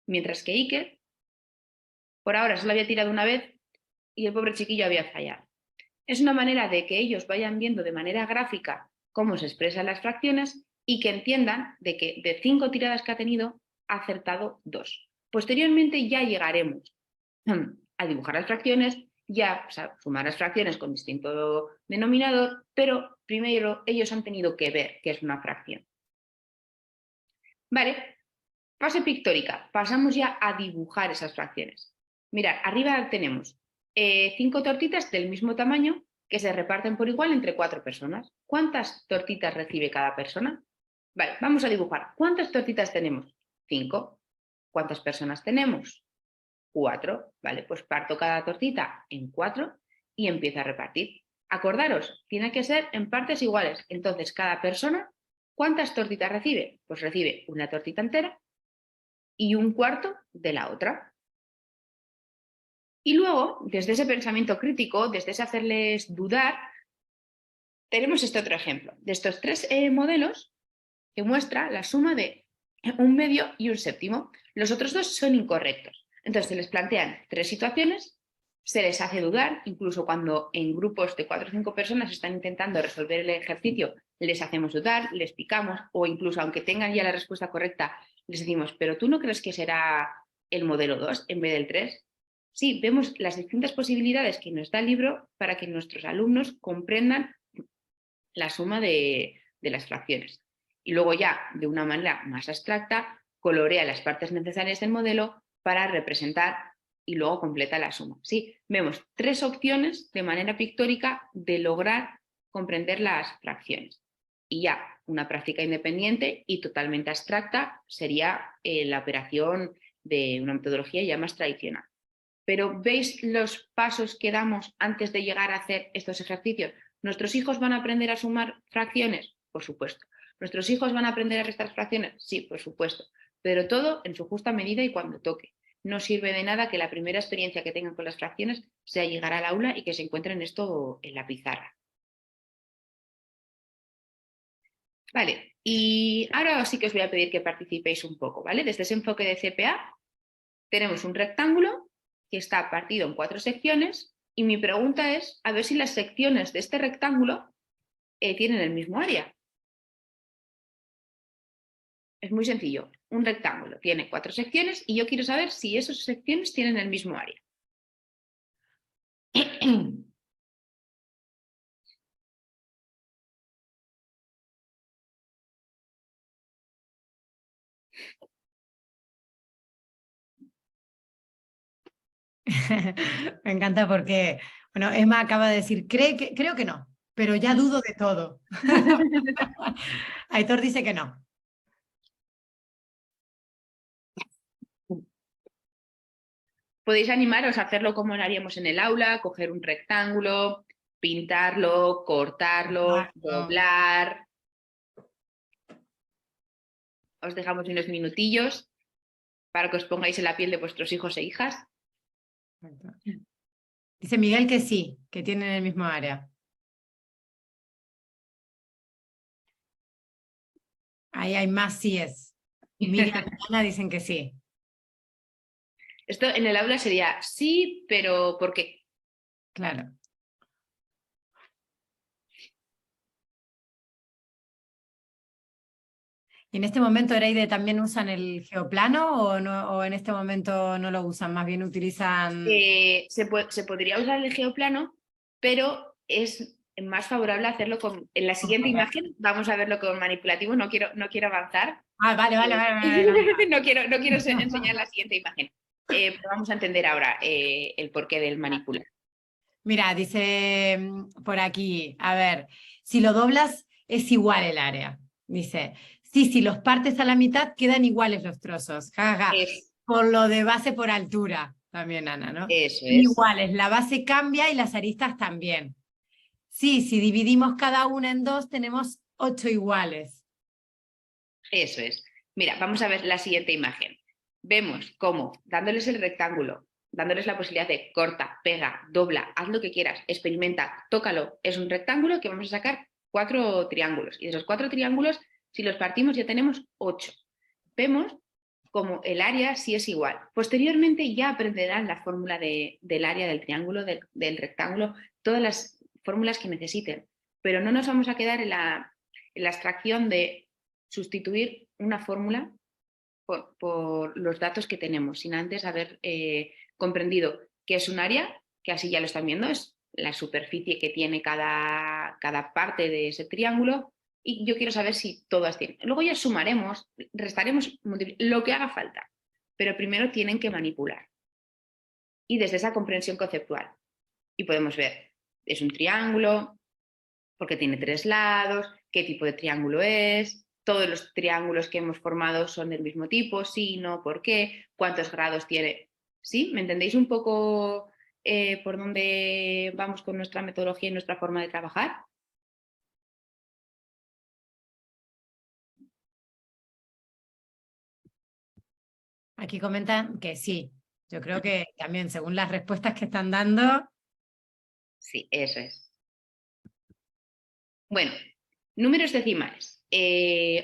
Mientras que Iker, por ahora solo había tirado una vez y el pobre chiquillo había fallado. Es una manera de que ellos vayan viendo de manera gráfica cómo se expresan las fracciones y que entiendan de que de 5 tiradas que ha tenido, ha acertado 2. Posteriormente ya llegaremos a dibujar las fracciones, ya sumar las fracciones con distinto denominador, pero primero ellos han tenido que ver qué es una fracción. Vale, fase pictórica. Pasamos ya a dibujar esas fracciones. Mirad, arriba tenemos 5 tortitas del mismo tamaño que se reparten por igual entre 4 personas. ¿Cuántas tortitas recibe cada persona? Vale, vamos a dibujar. ¿Cuántas tortitas tenemos? 5. ¿Cuántas personas tenemos? 4. Vale, pues parto cada tortita en 4 y empiezo a repartir. Acordaros, tiene que ser en partes iguales. Entonces, cada persona, ¿cuántas tortitas recibe? Pues recibe una tortita entera y un cuarto de la otra. Y luego, desde ese pensamiento crítico, desde ese hacerles dudar, tenemos este otro ejemplo. De estos 3 modelos que muestra la suma de un medio y un séptimo. Los otros 2 son incorrectos. Entonces se les plantean 3 situaciones, se les hace dudar, incluso cuando en grupos de 4 o 5 personas están intentando resolver el ejercicio, les hacemos dudar, les picamos, o incluso aunque tengan ya la respuesta correcta, les decimos, ¿pero tú no crees que será el modelo 2 en vez del 3? Sí, vemos las distintas posibilidades que nos da el libro para que nuestros alumnos comprendan la suma de las fracciones. Y luego ya, de una manera más abstracta, colorea las partes necesarias del modelo para representar y luego completa la suma. Sí, vemos 3 opciones de manera pictórica de lograr comprender las fracciones. Y ya, una práctica independiente y totalmente abstracta sería la operación de una metodología ya más tradicional. Pero ¿veis los pasos que damos antes de llegar a hacer estos ejercicios? ¿Nuestros hijos van a aprender a sumar fracciones? Por supuesto. ¿Nuestros hijos van a aprender a restar fracciones? Sí, por supuesto. Pero todo en su justa medida y cuando toque. No sirve de nada que la primera experiencia que tengan con las fracciones sea llegar al aula y que se encuentren esto en la pizarra. Vale, y ahora sí que os voy a pedir que participéis un poco, ¿vale? Desde ese enfoque de CPA tenemos un rectángulo que está partido en 4 secciones y mi pregunta es a ver si las secciones de este rectángulo tienen el mismo área. Es muy sencillo, un rectángulo tiene 4 secciones y yo quiero saber si esas secciones tienen el mismo área. Me encanta porque, bueno, Emma acaba de decir, creo que no, pero ya dudo de todo. Aitor dice que no. Podéis animaros a hacerlo como lo haríamos en el aula, coger un rectángulo, pintarlo, cortarlo, doblar. Os dejamos unos minutillos para que os pongáis en la piel de vuestros hijos e hijas. Dice Miguel que sí, que tienen el mismo área. Ahí hay más síes. Miriam y Ana dicen que sí. Esto en el aula sería sí, pero ¿por qué? Claro. ¿Y en este momento, Ereide, también usan el geoplano o, no, o en este momento no lo usan? Más bien utilizan... Se podría usar el geoplano, pero es más favorable hacerlo en la siguiente imagen. Vamos a verlo con manipulativo, no quiero avanzar. Ah, vale. No quiero enseñar la siguiente imagen. Pero vamos a entender ahora el porqué del manipular. Mira, dice por aquí, a ver, si lo doblas es igual el área. Dice, sí, si los partes a la mitad quedan iguales los trozos. Jaja. Por lo de base por altura, también Ana, ¿no? Eso es. Iguales, la base cambia y las aristas también. Sí, si dividimos cada una en 2 tenemos 8 iguales. Eso es. Mira, vamos a ver la siguiente imagen. Vemos cómo, dándoles el rectángulo, dándoles la posibilidad de corta, pega, dobla, haz lo que quieras, experimenta, tócalo, es un rectángulo que vamos a sacar 4 triángulos. Y de esos 4 triángulos, si los partimos ya tenemos 8. Vemos como el área sí es igual. Posteriormente ya aprenderán la fórmula del área del triángulo, del rectángulo, todas las fórmulas que necesiten. Pero no nos vamos a quedar en la abstracción de sustituir una fórmula por los datos que tenemos, sin antes haber comprendido qué es un área, que así ya lo están viendo, es la superficie que tiene cada parte de ese triángulo, y yo quiero saber si todas tienen. Luego ya sumaremos, restaremos, lo que haga falta, pero primero tienen que manipular. Y desde esa comprensión conceptual. Y podemos ver, es un triángulo, porque tiene 3 lados, qué tipo de triángulo es, todos los triángulos que hemos formado son del mismo tipo, sí, no, por qué, cuántos grados tiene. ¿Sí? ¿Me entendéis un poco por dónde vamos con nuestra metodología y nuestra forma de trabajar? Aquí comentan que sí. Yo creo que también, según las respuestas que están dando. Sí, eso es. Bueno, números decimales.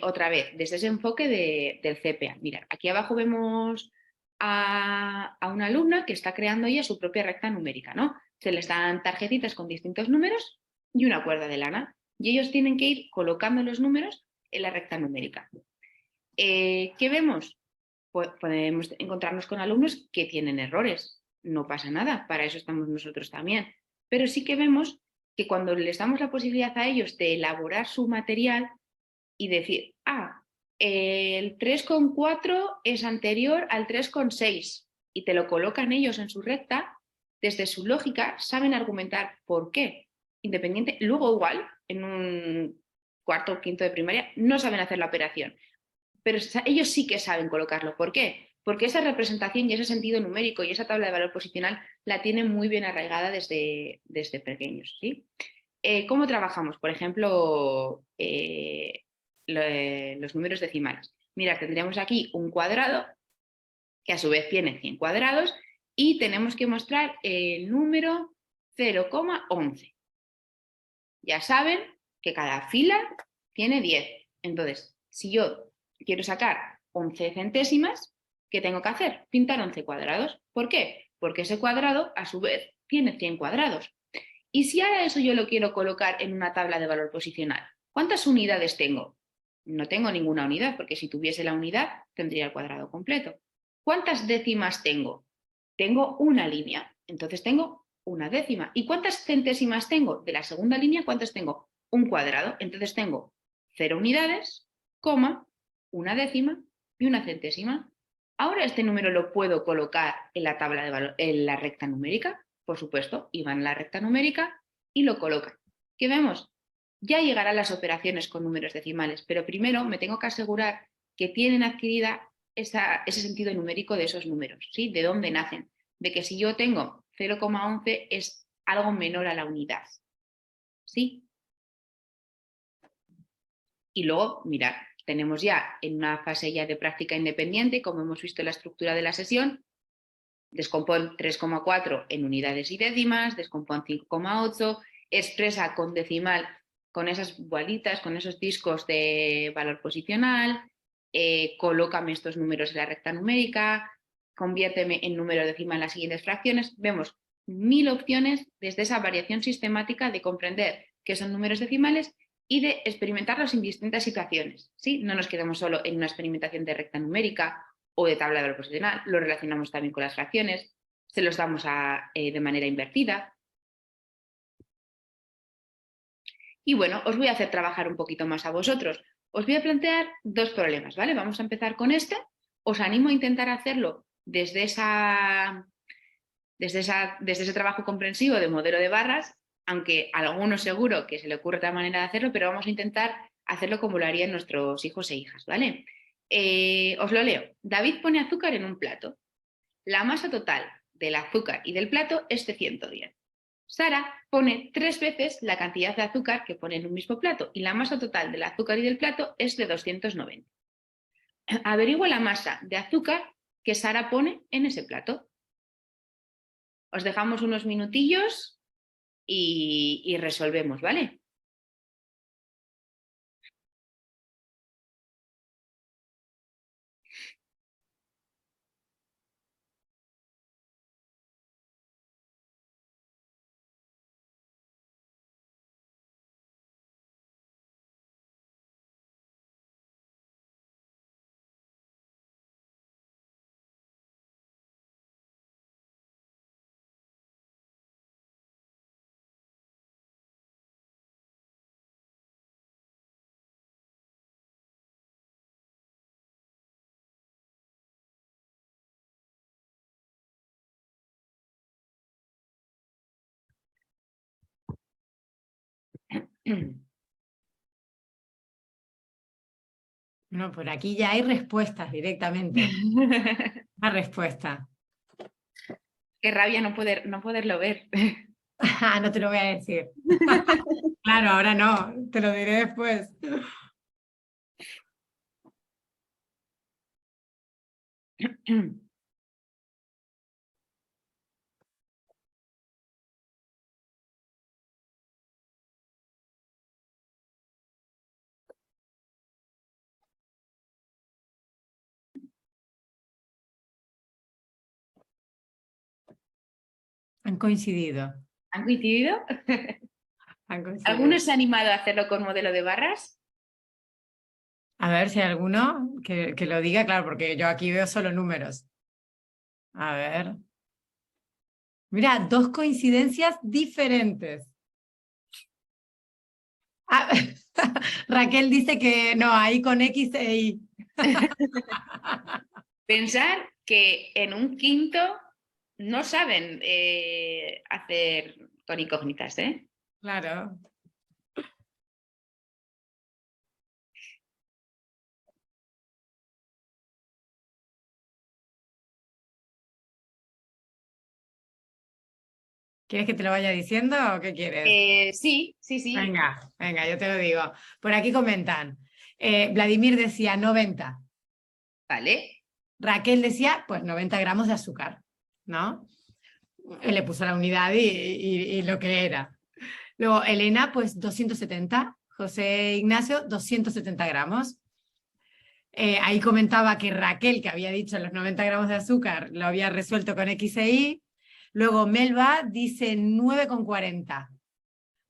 Otra vez, desde ese enfoque del CPA. Mira, aquí abajo vemos a una alumna que está creando ella su propia recta numérica, ¿no? Se les dan tarjetitas con distintos números y una cuerda de lana. Y ellos tienen que ir colocando los números en la recta numérica. ¿Qué vemos? Pues podemos encontrarnos con alumnos que tienen errores. No pasa nada, para eso estamos nosotros también. Pero sí que vemos que cuando les damos la posibilidad a ellos de elaborar su material y decir, el 3,4 es anterior al 3,6 y te lo colocan ellos en su recta, desde su lógica saben argumentar por qué. Independiente, luego igual, en un cuarto o quinto de primaria, no saben hacer la operación, pero ellos sí que saben colocarlo. ¿Por qué? Porque esa representación y ese sentido numérico y esa tabla de valor posicional la tienen muy bien arraigada desde pequeños. ¿Sí? ¿Cómo trabajamos? Por ejemplo, los números decimales. Mira, tendríamos aquí un cuadrado que a su vez tiene 100 cuadrados y tenemos que mostrar el número 0,11. Ya saben que cada fila tiene 10. Entonces, si yo quiero sacar 11 centésimas, ¿qué tengo que hacer? Pintar 11 cuadrados. ¿Por qué? Porque ese cuadrado, a su vez, tiene 100 cuadrados. Y si ahora eso yo lo quiero colocar en una tabla de valor posicional, ¿cuántas unidades tengo? No tengo ninguna unidad, porque si tuviese la unidad, tendría el cuadrado completo. ¿Cuántas décimas tengo? Tengo una línea, entonces tengo una décima. ¿Y cuántas centésimas tengo? De la segunda línea, ¿cuántas tengo? Un cuadrado, entonces tengo 0 unidades, coma, una décima y una centésima. Ahora este número lo puedo colocar en la tabla de valor, en la recta numérica, por supuesto, y van en la recta numérica y lo colocan. ¿Qué vemos? Ya llegarán las operaciones con números decimales, pero primero me tengo que asegurar que tienen adquirida ese sentido numérico de esos números, ¿sí? De dónde nacen. De que si yo tengo 0,11 es algo menor a la unidad, ¿sí? Y luego, mirad, tenemos ya en una fase ya de práctica independiente, como hemos visto en la estructura de la sesión, descompone 3,4 en unidades y décimas, descompone 5,8, expresa con decimal con esas bolitas, con esos discos de valor posicional, colócame estos números en la recta numérica, conviérteme en número decimal en las siguientes fracciones. Vemos 1000 opciones desde esa variación sistemática de comprender qué son números decimales y de experimentarlos en distintas situaciones. ¿Sí? No nos quedamos solo en una experimentación de recta numérica o de tabla de valor posicional, lo relacionamos también con las fracciones, se los damos de manera invertida. Y bueno, os voy a hacer trabajar un poquito más a vosotros. Os voy a plantear 2 problemas, ¿vale? Vamos a empezar con este. Os animo a intentar hacerlo desde ese trabajo comprensivo de modelo de barras, aunque a algunos seguro que se le ocurre otra manera de hacerlo, pero vamos a intentar hacerlo como lo harían nuestros hijos e hijas, ¿vale? Os lo leo. David pone azúcar en un plato. La masa total del azúcar y del plato es de 110. Sara pone 3 veces la cantidad de azúcar que pone en un mismo plato y la masa total del azúcar y del plato es de 290. Averigua la masa de azúcar que Sara pone en ese plato. Os dejamos unos minutillos y resolvemos, ¿vale? No, por aquí ya hay respuestas directamente. Una respuesta. Qué rabia no poderlo ver. Ah, no te lo voy a decir. Claro, ahora no, te lo diré después. Han coincidido. ¿Han coincidido? Han coincidido. ¿Alguno se ha animado a hacerlo con modelo de barras? A ver si hay alguno que lo diga, claro, porque yo aquí veo solo números. A ver. Mira, dos coincidencias diferentes. Ah, Raquel dice que no, ahí con X e Y. Pensar que en un quinto no saben hacer con incógnitas, ¿eh? Claro. ¿Quieres que te lo vaya diciendo o qué quieres? Sí. Venga, venga, yo te lo digo. Por aquí comentan. Vladimir decía 90. Vale. Raquel decía, pues 90 gramos de azúcar, ¿no? Él le puso la unidad y lo que era. Luego Elena, pues 270. José Ignacio, 270 gramos. Ahí comentaba que Raquel, que había dicho los 90 gramos de azúcar, lo había resuelto con X e Y. Luego Melba dice 9,40.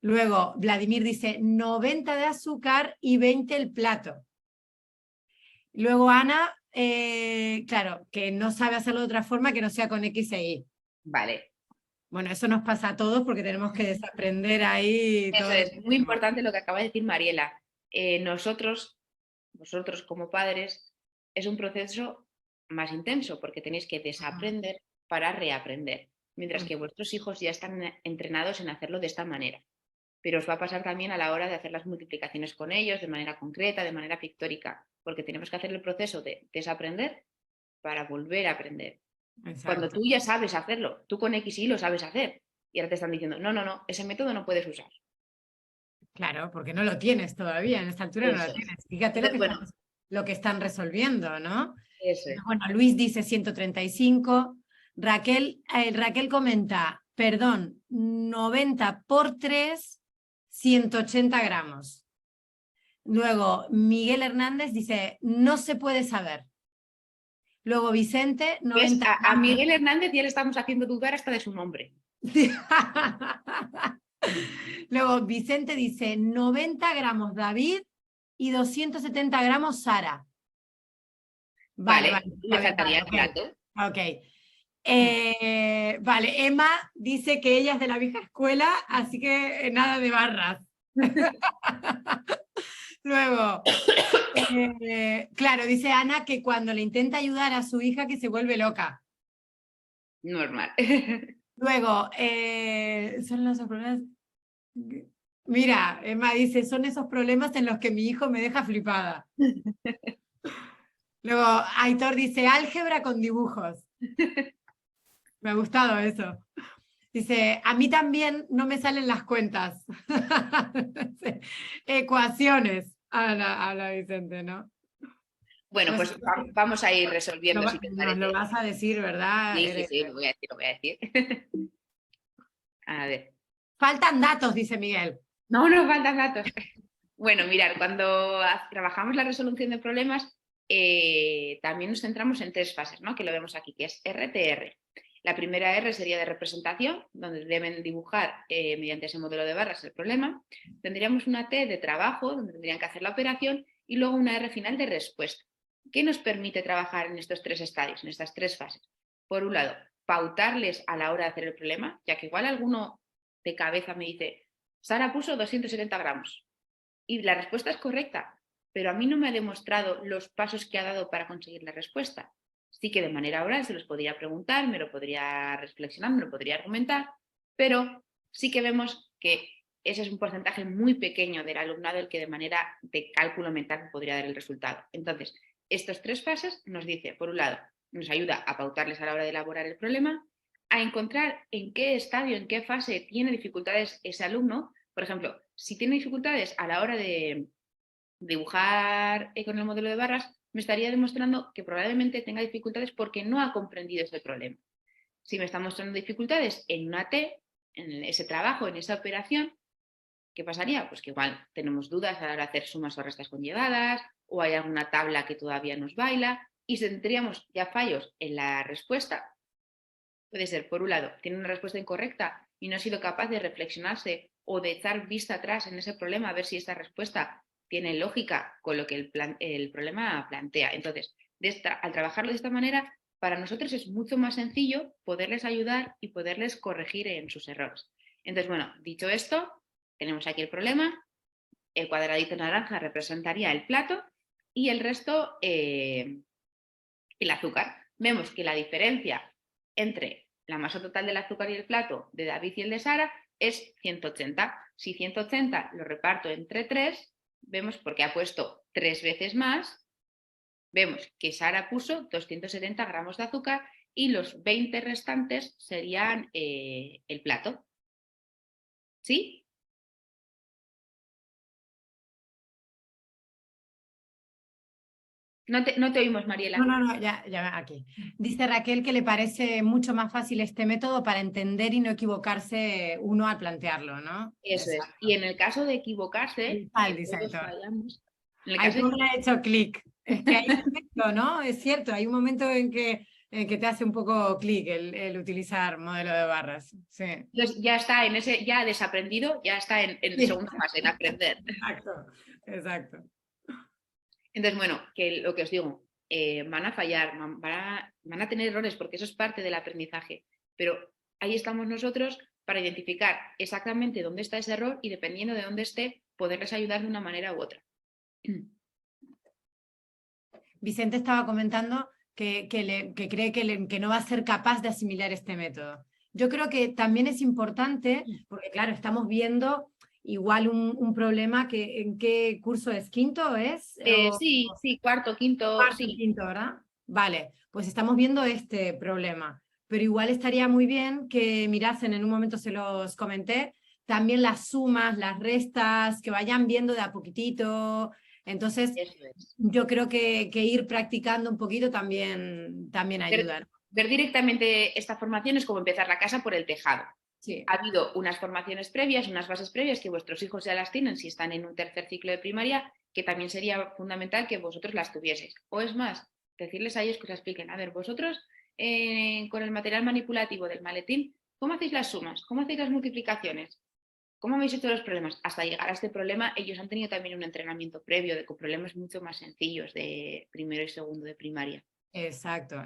Luego Vladimir dice 90 de azúcar y 20 el plato. Luego Ana, claro, que no sabe hacerlo de otra forma que no sea con X e Y. Vale. Bueno, eso nos pasa a todos porque tenemos que desaprender ahí Eso todo. es muy importante lo que acaba de decir Mariela. Vosotros como padres, es un proceso más intenso porque tenéis que desaprender para reaprender, mientras que vuestros hijos ya están entrenados en hacerlo de esta manera. Pero os va a pasar también a la hora de hacer las multiplicaciones con ellos de manera concreta, de manera pictórica, porque tenemos que hacer el proceso de desaprender para volver a aprender. Exacto. Cuando tú ya sabes hacerlo, tú con X y lo sabes hacer, y ahora te están diciendo, no, ese método no puedes usar. Claro, porque no lo tienes todavía, en esta altura no Eso lo es. tienes. Fíjate Entonces, lo que están resolviendo, ¿no? eso es. Bueno, Luis dice 135. Raquel comenta, perdón, 90 por 3, 180 gramos. Luego, Miguel Hernández dice, no se puede saber. Luego, Vicente, ¿Ves? 90 A gramos. Miguel Hernández ya le estamos haciendo dudar hasta de su nombre. Luego, Vicente dice 90 gramos David y 270 gramos Sara. Vale. Le faltaría el Ok. plato. Ok. Vale, Emma dice que ella es de la vieja escuela, así que nada de barras. Luego, claro, dice Ana que cuando le intenta ayudar a su hija que se vuelve loca. Normal. Luego, son los problemas. Mira, Emma dice, son esos problemas en los que mi hijo me deja flipada. Luego, Aitor dice, álgebra con dibujos. Me ha gustado eso. Dice, a mí también no me salen las cuentas. Ecuaciones, habla Vicente, ¿no? Bueno, pues vamos a ir resolviendo, si te Nos parece. lo vas a decir, ¿verdad? Sí, lo voy a decir. A ver. Faltan datos, dice Miguel. No faltan datos. Bueno, mirar, cuando trabajamos la resolución de problemas, también nos centramos en 3 fases, ¿no? Que lo vemos aquí, que es RTR. La primera R sería de representación, donde deben dibujar mediante ese modelo de barras el problema. Tendríamos una T de trabajo, donde tendrían que hacer la operación, y luego una R final de respuesta. ¿Qué nos permite trabajar en estos 3 estadios, en estas 3 fases? Por un lado, pautarles a la hora de hacer el problema, ya que igual alguno de cabeza me dice, Sara puso 270 gramos. Y la respuesta es correcta, pero a mí no me ha demostrado los pasos que ha dado para conseguir la respuesta. Sí que de manera oral se los podría preguntar, me lo podría reflexionar, me lo podría argumentar, pero sí que vemos que ese es un porcentaje muy pequeño del alumnado el que de manera de cálculo mental podría dar el resultado. Entonces, estas 3 fases nos dice, por un lado, nos ayuda a pautarles a la hora de elaborar el problema, a encontrar en qué estadio, en qué fase tiene dificultades ese alumno. Por ejemplo, si tiene dificultades a la hora de dibujar con el modelo de barras, me estaría demostrando que probablemente tenga dificultades porque no ha comprendido ese problema. Si me está mostrando dificultades en una T, en ese trabajo, en esa operación, ¿qué pasaría? Pues que igual tenemos dudas a la hora de hacer sumas o restas conllevadas, o hay alguna tabla que todavía nos baila, y si tendríamos ya fallos en la respuesta, puede ser, por un lado, tiene una respuesta incorrecta y no ha sido capaz de reflexionarse o de echar vista atrás en ese problema a ver si esta respuesta tiene lógica con lo que el problema plantea. Entonces, al trabajarlo de esta manera, para nosotros es mucho más sencillo poderles ayudar y poderles corregir en sus errores. Entonces, bueno, dicho esto, tenemos aquí el problema, el cuadradito naranja representaría el plato y el resto el azúcar. Vemos que la diferencia entre la masa total del azúcar y el plato de David y el de Sara es 180. Si 180 lo reparto entre 3, vemos porque ha puesto 3 veces más, vemos que Sara puso 270 gramos de azúcar y los 20 restantes serían el plato. ¿Sí? No te oímos, Mariela. No, ya aquí. Dice Raquel que le parece mucho más fácil este método para entender y no equivocarse uno al plantearlo, ¿no? Eso es. Y en el caso de equivocarse, que todos fallamos. Aitor me ha hecho clic. Es que hay un momento, ¿no? Es cierto, hay un momento en que te hace un poco clic el utilizar modelo de barras. Sí. Entonces ya está en ese, ya desaprendido, ya está en Sí. segunda fase, en aprender. Exacto. Entonces, bueno, que lo que os digo, van a fallar, van a tener errores porque eso es parte del aprendizaje, pero ahí estamos nosotros para identificar exactamente dónde está ese error y dependiendo de dónde esté, poderles ayudar de una manera u otra. Vicente estaba comentando que cree que no va a ser capaz de asimilar este método. Yo creo que también es importante, porque claro, estamos viendo igual un problema que ¿en qué curso es? ¿Quinto es? Sí, cuarto, quinto, sí. Quinto, ¿verdad? Vale, pues estamos viendo este problema, pero igual estaría muy bien que mirasen, en un momento se los comenté, también las sumas, las restas, que vayan viendo de a poquitito. Entonces, yo creo que ir practicando un poquito también ayuda. Ver directamente esta formación es como empezar la casa por el tejado. Sí. Ha habido unas formaciones previas, unas bases previas que vuestros hijos ya las tienen si están en un tercer ciclo de primaria, que también sería fundamental que vosotros las tuvieseis. O es más, decirles a ellos que os expliquen, a ver, vosotros con el material manipulativo del maletín, ¿cómo hacéis las sumas? ¿Cómo hacéis las multiplicaciones? ¿Cómo habéis hecho los problemas? Hasta llegar a este problema, ellos han tenido también un entrenamiento previo con problemas mucho más sencillos de primero y segundo de primaria. Exacto.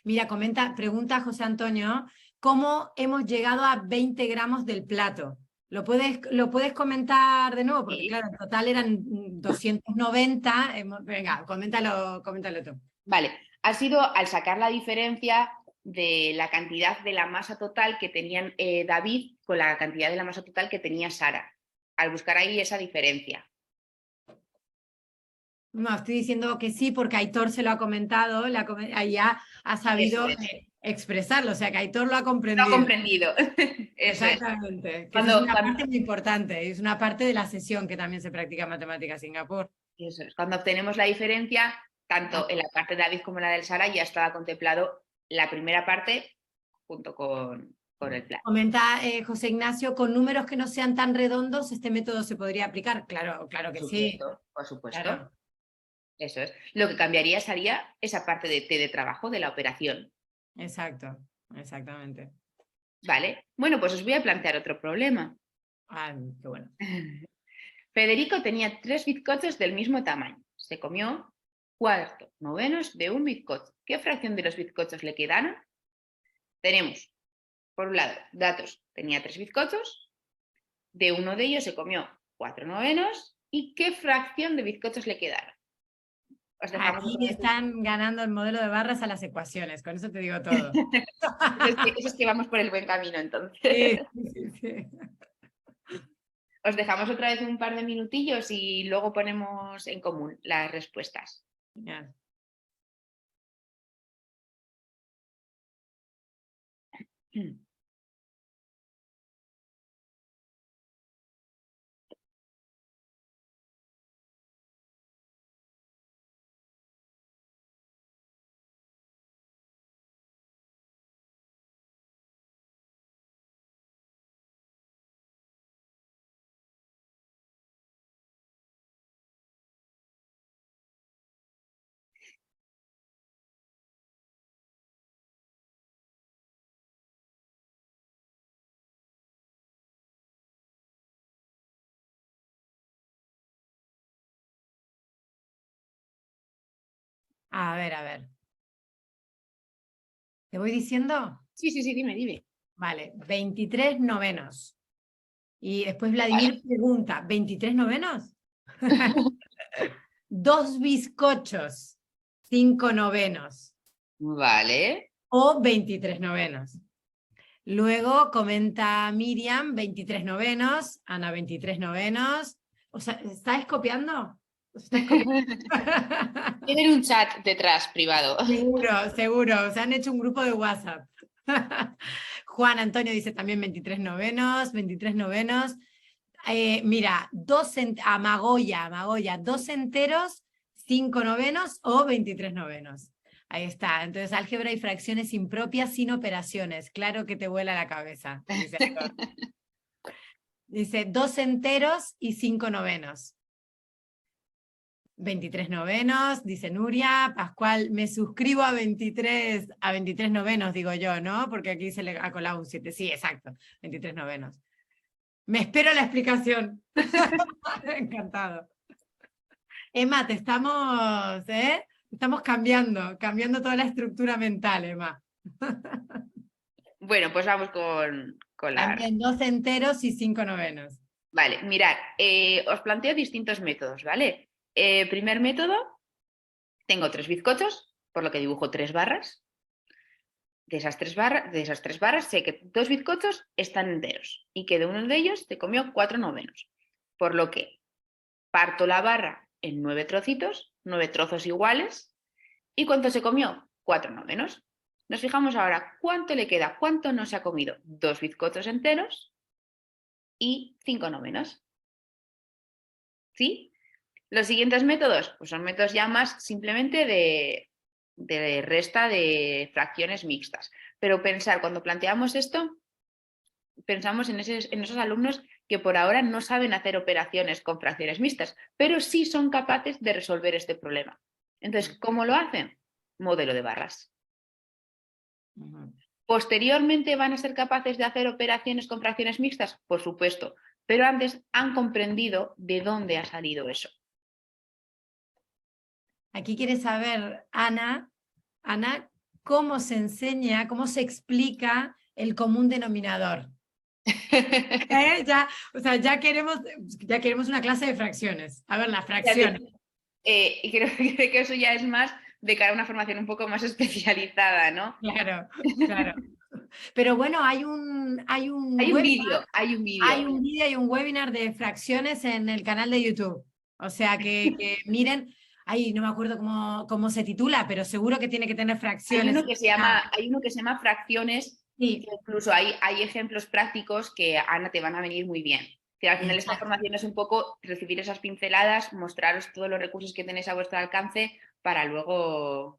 Mira, pregunta José Antonio, ¿cómo hemos llegado a 20 gramos del plato? ¿Lo puedes comentar de nuevo? Porque sí. Claro, en total eran 290. Venga, coméntalo tú. Vale, ha sido al sacar la diferencia de la cantidad de la masa total que tenían David con la cantidad de la masa total que tenía Sara. Al buscar ahí esa diferencia. No, estoy diciendo que sí porque Aitor se lo ha comentado, ya ha sabido expresarlo, o sea que Aitor lo ha comprendido. Lo ha comprendido. Exactamente. Es una parte muy importante, es una parte de la sesión que también se practica en Matemáticas Singapur. Eso es, cuando obtenemos la diferencia, tanto en la parte de David como en la del Sara, ya estaba contemplado la primera parte junto con el plan. Comenta José Ignacio, con números que no sean tan redondos, ¿este método se podría aplicar? Claro que sí. Por supuesto. Claro. Eso es. Lo que cambiaría sería esa parte de trabajo de la operación. Exactamente. Vale. Bueno, pues os voy a plantear otro problema. Qué bueno. Federico tenía 3 bizcochos del mismo tamaño. Se comió 4/9 de un bizcocho. ¿Qué fracción de los bizcochos le quedaron? Tenemos, por un lado, datos. Tenía 3 bizcochos. De uno de ellos se comió 4/9. ¿Y qué fracción de bizcochos le quedaron? Aquí están ganando el modelo de barras a las ecuaciones, con eso te digo todo. Eso es que vamos por el buen camino, entonces. Sí. os dejamos otra vez un par de minutillos y luego ponemos en común las respuestas. Genial. A ver. ¿Te voy diciendo? Sí, dime. Vale, 23 novenos. Y después Vladimir pregunta, ¿23 novenos? 2 bizcochos, 5 novenos. Vale. O 23 novenos. Luego comenta Miriam, 23 novenos, Ana, 23 novenos. O sea, ¿estáis copiando? Tienen un chat detrás privado. Seguro. Se han hecho un grupo de WhatsApp. Juan Antonio dice también 23 novenos, 23 novenos. Mira, Magoya, 2 enteros, 5 novenos o 23 novenos. Ahí está. Entonces, álgebra y fracciones impropias sin operaciones. Claro que te vuela la cabeza. Dice 2 enteros y 5 novenos. 23 novenos, dice Nuria. Pascual, me suscribo a 23 novenos, digo yo, ¿no? Porque aquí se le ha colado un 7. Sí, exacto, 23 novenos. Me espero la explicación. Encantado. Emma, estamos cambiando toda la estructura mental, Emma. Bueno, pues vamos con la... También 2 enteros y 5 novenos. Vale, mirad, os planteo distintos métodos, ¿vale? Primer método, tengo 3 bizcochos, por lo que dibujo 3 barras. De esas tres barras sé que 2 bizcochos están enteros y que de uno de ellos te comió 4 novenos. Por lo que parto la barra en 9 trocitos, 9 trozos iguales. ¿Y cuánto se comió? 4 novenos. Nos fijamos ahora cuánto le queda, cuánto no se ha comido. 2 bizcochos enteros y 5 novenos. ¿Sí? Los siguientes métodos, pues son métodos ya más simplemente de resta de fracciones mixtas. Pero cuando planteamos esto, pensamos en esos alumnos que por ahora no saben hacer operaciones con fracciones mixtas, pero sí son capaces de resolver este problema. Entonces, ¿cómo lo hacen? Modelo de barras. Posteriormente, ¿van a ser capaces de hacer operaciones con fracciones mixtas? Por supuesto, pero antes han comprendido de dónde ha salido eso. Aquí quiere saber, Ana, cómo se enseña, cómo se explica el común denominador. Ya queremos una clase de fracciones. A ver, las fracciones. Y creo que eso ya es más de cara a una formación un poco más especializada, ¿no? Claro. Pero bueno, hay un vídeo. Hay un vídeo y un webinar de fracciones en el canal de YouTube. O sea que miren, no me acuerdo cómo se titula, pero seguro que tiene que tener fracciones. Hay uno que se llama fracciones, sí. Que incluso hay ejemplos prácticos que, Ana, te van a venir muy bien. Que al final esta formación es un poco recibir esas pinceladas, mostraros todos los recursos que tenéis a vuestro alcance para luego...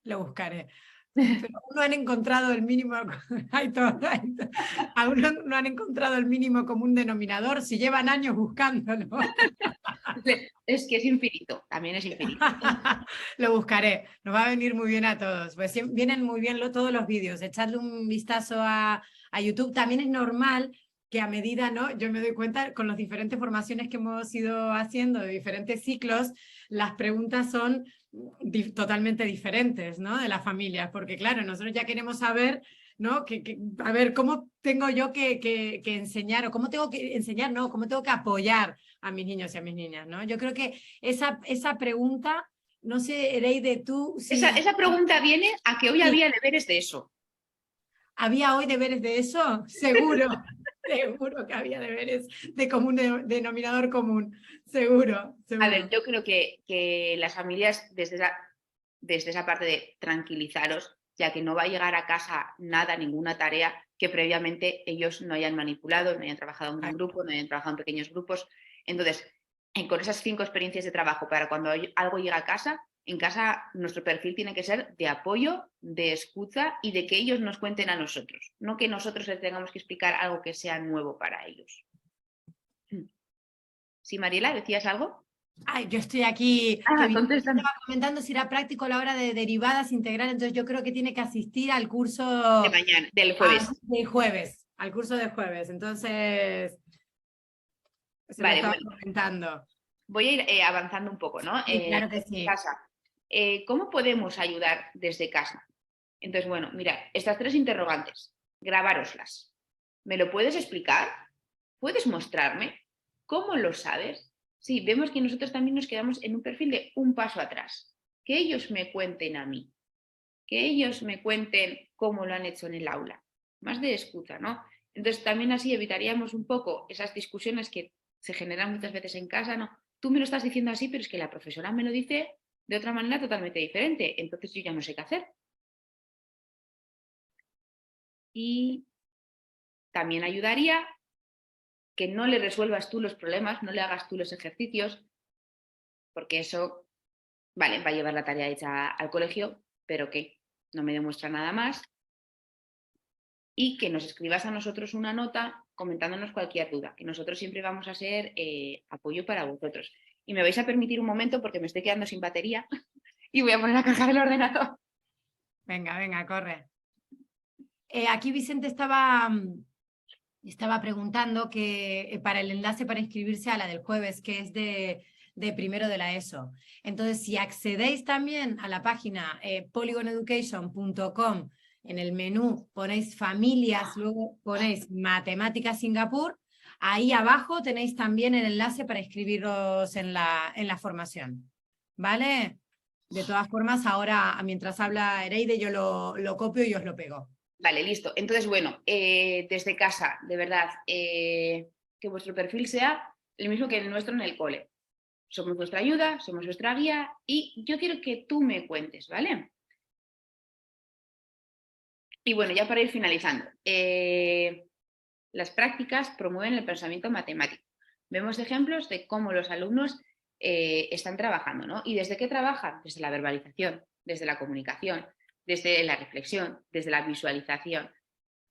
Lo buscaré. Pero aún no han encontrado el mínimo, aún no han encontrado el mínimo común denominador, si llevan años buscándolo. Es que es infinito, también es infinito. Lo buscaré, nos va a venir muy bien a todos, pues vienen muy bien todos los vídeos, echadle un vistazo a YouTube. También es normal que a medida, ¿no? Yo me doy cuenta con las diferentes formaciones que hemos ido haciendo, de diferentes ciclos, las preguntas son totalmente diferentes, ¿no? De las familias, porque claro, nosotros ya queremos saber, ¿no? A ver, ¿cómo tengo yo que enseñar? O ¿cómo tengo que enseñar? No, ¿cómo tengo que apoyar a mis niños y a mis niñas, ¿no? Yo creo que esa pregunta, no sé, Ereide, tú... Esa pregunta viene a que hoy había deberes de eso. ¿Había hoy deberes de eso? Seguro, seguro que había deberes de común denominador común, seguro, seguro. A ver, yo creo que las familias desde esa parte de tranquilizaros, ya que no va a llegar a casa nada, ninguna tarea que previamente ellos no hayan manipulado, no hayan trabajado en un grupo, no hayan trabajado en pequeños grupos. Entonces, con esas 5 experiencias de trabajo, para cuando algo llega a casa, en casa nuestro perfil tiene que ser de apoyo, de escucha y de que ellos nos cuenten a nosotros, no que nosotros les tengamos que explicar algo que sea nuevo para ellos. ¿Sí, Mariela, decías algo? Ay, yo estoy aquí, que Contestando. estaba comentando si era práctico a la hora de derivadas integral, entonces yo creo que tiene que asistir al curso De mañana, del jueves. del jueves, al curso de jueves, entonces se lo Vale, estaba bueno, comentando. voy a ir avanzando un poco, ¿no? Sí, claro que Desde sí. casa. ¿Cómo podemos ayudar desde casa? Entonces, bueno, mira, estas 3 interrogantes, grabároslas. ¿Me lo puedes explicar? ¿Puedes mostrarme? ¿Cómo lo sabes? Sí, vemos que nosotros también nos quedamos en un perfil de un paso atrás. Que ellos me cuenten a mí, que ellos me cuenten cómo lo han hecho en el aula. Más de escucha, ¿no? Entonces también así evitaríamos un poco esas discusiones que se generan muchas veces en casa, ¿no? Tú me lo estás diciendo así, pero es que la profesora me lo dice de otra manera totalmente diferente. Entonces yo ya no sé qué hacer. Y también ayudaría que no le resuelvas tú los problemas, no le hagas tú los ejercicios, porque eso, vale, va a llevar la tarea hecha al colegio, pero que no me demuestra nada más. Y que nos escribas a nosotros una nota comentándonos cualquier duda, que nosotros siempre vamos a ser apoyo para vosotros. Y me vais a permitir un momento porque me estoy quedando sin batería y voy a poner a cargar el ordenador. Venga, venga, corre. Aquí Vicente estaba preguntando que para el enlace para inscribirse a la del jueves, que es de primero de la ESO. Entonces, si accedéis también a la página polygoneducation.com, en el menú ponéis familias, luego ponéis matemáticas Singapur, ahí abajo tenéis también el enlace para inscribiros en la formación. ¿Vale? De todas formas, ahora, mientras habla Ereide, yo lo copio y os lo pego. Vale, listo. Entonces, bueno, desde casa, de verdad, que vuestro perfil sea el mismo que el nuestro en el cole. Somos vuestra ayuda, somos vuestra guía y yo quiero que tú me cuentes, ¿vale? Y bueno, ya para ir finalizando, las prácticas promueven el pensamiento matemático. Vemos ejemplos de cómo los alumnos están trabajando, ¿no? ¿Y desde qué trabajan? Desde la verbalización, desde la comunicación, desde la reflexión, desde la visualización.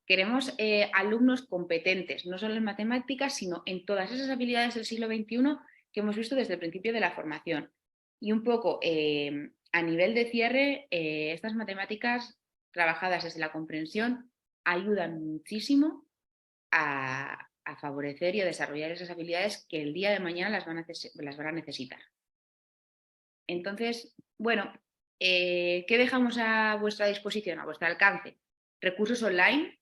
Queremos alumnos competentes, no solo en matemáticas, sino en todas esas habilidades del siglo XXI que hemos visto desde el principio de la formación. Y un poco a nivel de cierre, estas matemáticas trabajadas desde la comprensión ayudan muchísimo a favorecer y a desarrollar esas habilidades que el día de mañana las van a necesitar. Entonces, bueno, ¿qué dejamos a vuestra disposición, a vuestro alcance? Recursos online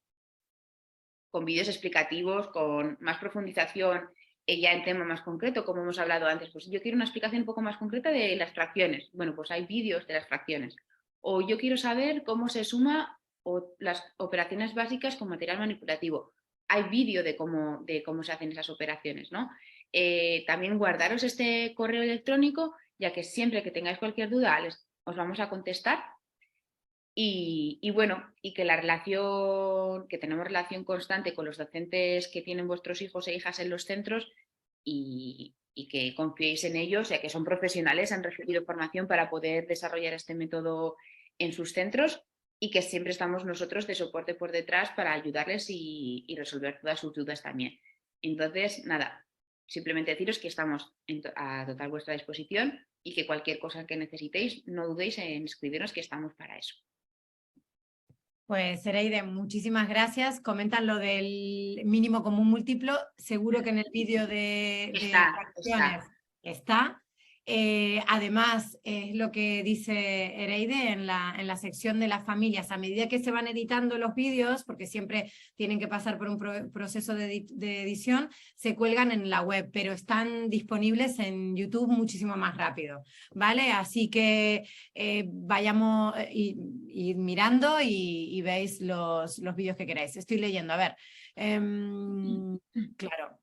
con vídeos explicativos, con más profundización ya en tema más concreto, como hemos hablado antes. Pues yo quiero una explicación un poco más concreta de las fracciones. Bueno, pues hay vídeos de las fracciones. O yo quiero saber cómo se suma las operaciones básicas con material manipulativo. Hay vídeo de cómo se hacen esas operaciones, ¿no? También guardaros este correo electrónico, ya que siempre que tengáis cualquier duda os vamos a contestar. Y bueno, y que que tenemos relación constante con los docentes que tienen vuestros hijos e hijas en los centros y que confiéis en ellos, ya que son profesionales, han recibido formación para poder desarrollar este método en sus centros y que siempre estamos nosotros de soporte por detrás para ayudarles y resolver todas sus dudas también. Entonces, nada, simplemente deciros que estamos a total vuestra disposición y que cualquier cosa que necesitéis, no dudéis en escribirnos, que estamos para eso. Pues Ereide, muchísimas gracias. Comentan lo del mínimo común múltiplo. Seguro que en el vídeo de Está. fracciones está. Además, es lo que dice Ereide en la sección de las familias, a medida que se van editando los vídeos, porque siempre tienen que pasar por un proceso de edición, se cuelgan en la web, pero están disponibles en YouTube muchísimo más rápido, ¿vale? Así que vayamos y mirando y veis los vídeos que queráis. Estoy leyendo, a ver. Claro,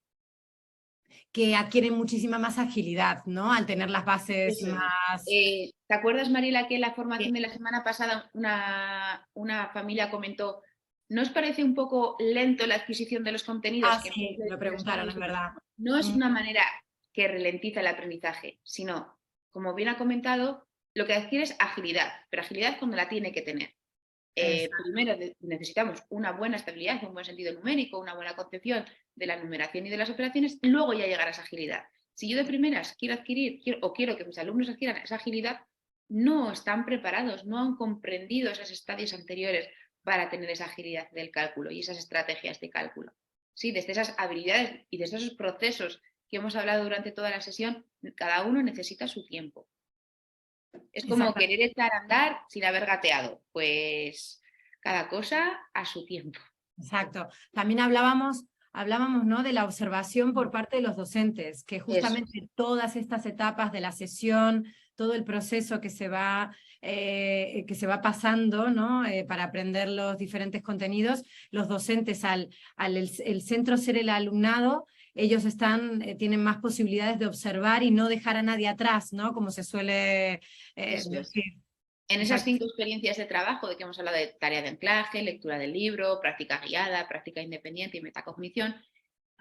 que adquieren muchísima más agilidad, ¿no? Al tener las bases Eso es. más... ¿Te acuerdas, Mariela, que en la formación de la semana pasada una familia comentó, ¿no os parece un poco lento la adquisición de los contenidos? Ah, Que sí, lo preguntaron, es verdad. no es una manera que ralentiza el aprendizaje, sino, como bien ha comentado, lo que adquiere es agilidad, pero agilidad cuando la tiene que tener. Primero necesitamos una buena estabilidad, un buen sentido numérico, una buena concepción de la numeración y de las operaciones, y luego ya llegar a esa agilidad. Si yo de primeras quiero adquirir o quiero que mis alumnos adquieran esa agilidad, no están preparados, no han comprendido esos estadios anteriores para tener esa agilidad del cálculo y esas estrategias de cálculo. Sí, desde esas habilidades y desde esos procesos que hemos hablado durante toda la sesión, cada uno necesita su tiempo. Es como querer echar a andar sin haber gateado. Pues cada cosa a su tiempo. Exacto. También hablábamos, ¿no?, de la observación por parte de los docentes, que justamente todas estas etapas de la sesión, todo el proceso que se va pasando, ¿no?, para aprender los diferentes contenidos, los docentes al el centro ser el alumnado, ellos tienen más posibilidades de observar y no dejar a nadie atrás, ¿no?, como se suele decir. En esas 5 experiencias de trabajo de que hemos hablado de tarea de anclaje, lectura del libro, práctica guiada, práctica independiente y metacognición,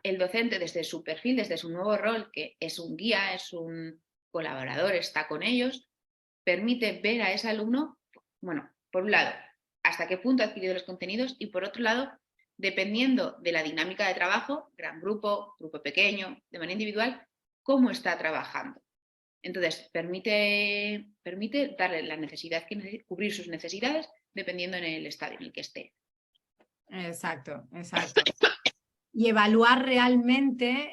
el docente desde su perfil, desde su nuevo rol, que es un guía, es un colaborador, está con ellos, permite ver a ese alumno, bueno, por un lado, hasta qué punto ha adquirido los contenidos y por otro lado, dependiendo de la dinámica de trabajo, gran grupo, grupo pequeño, de manera individual, cómo está trabajando. Entonces, permite darle la necesidad, cubrir sus necesidades dependiendo en el estado en el que esté. Exacto, exacto. Y evaluar realmente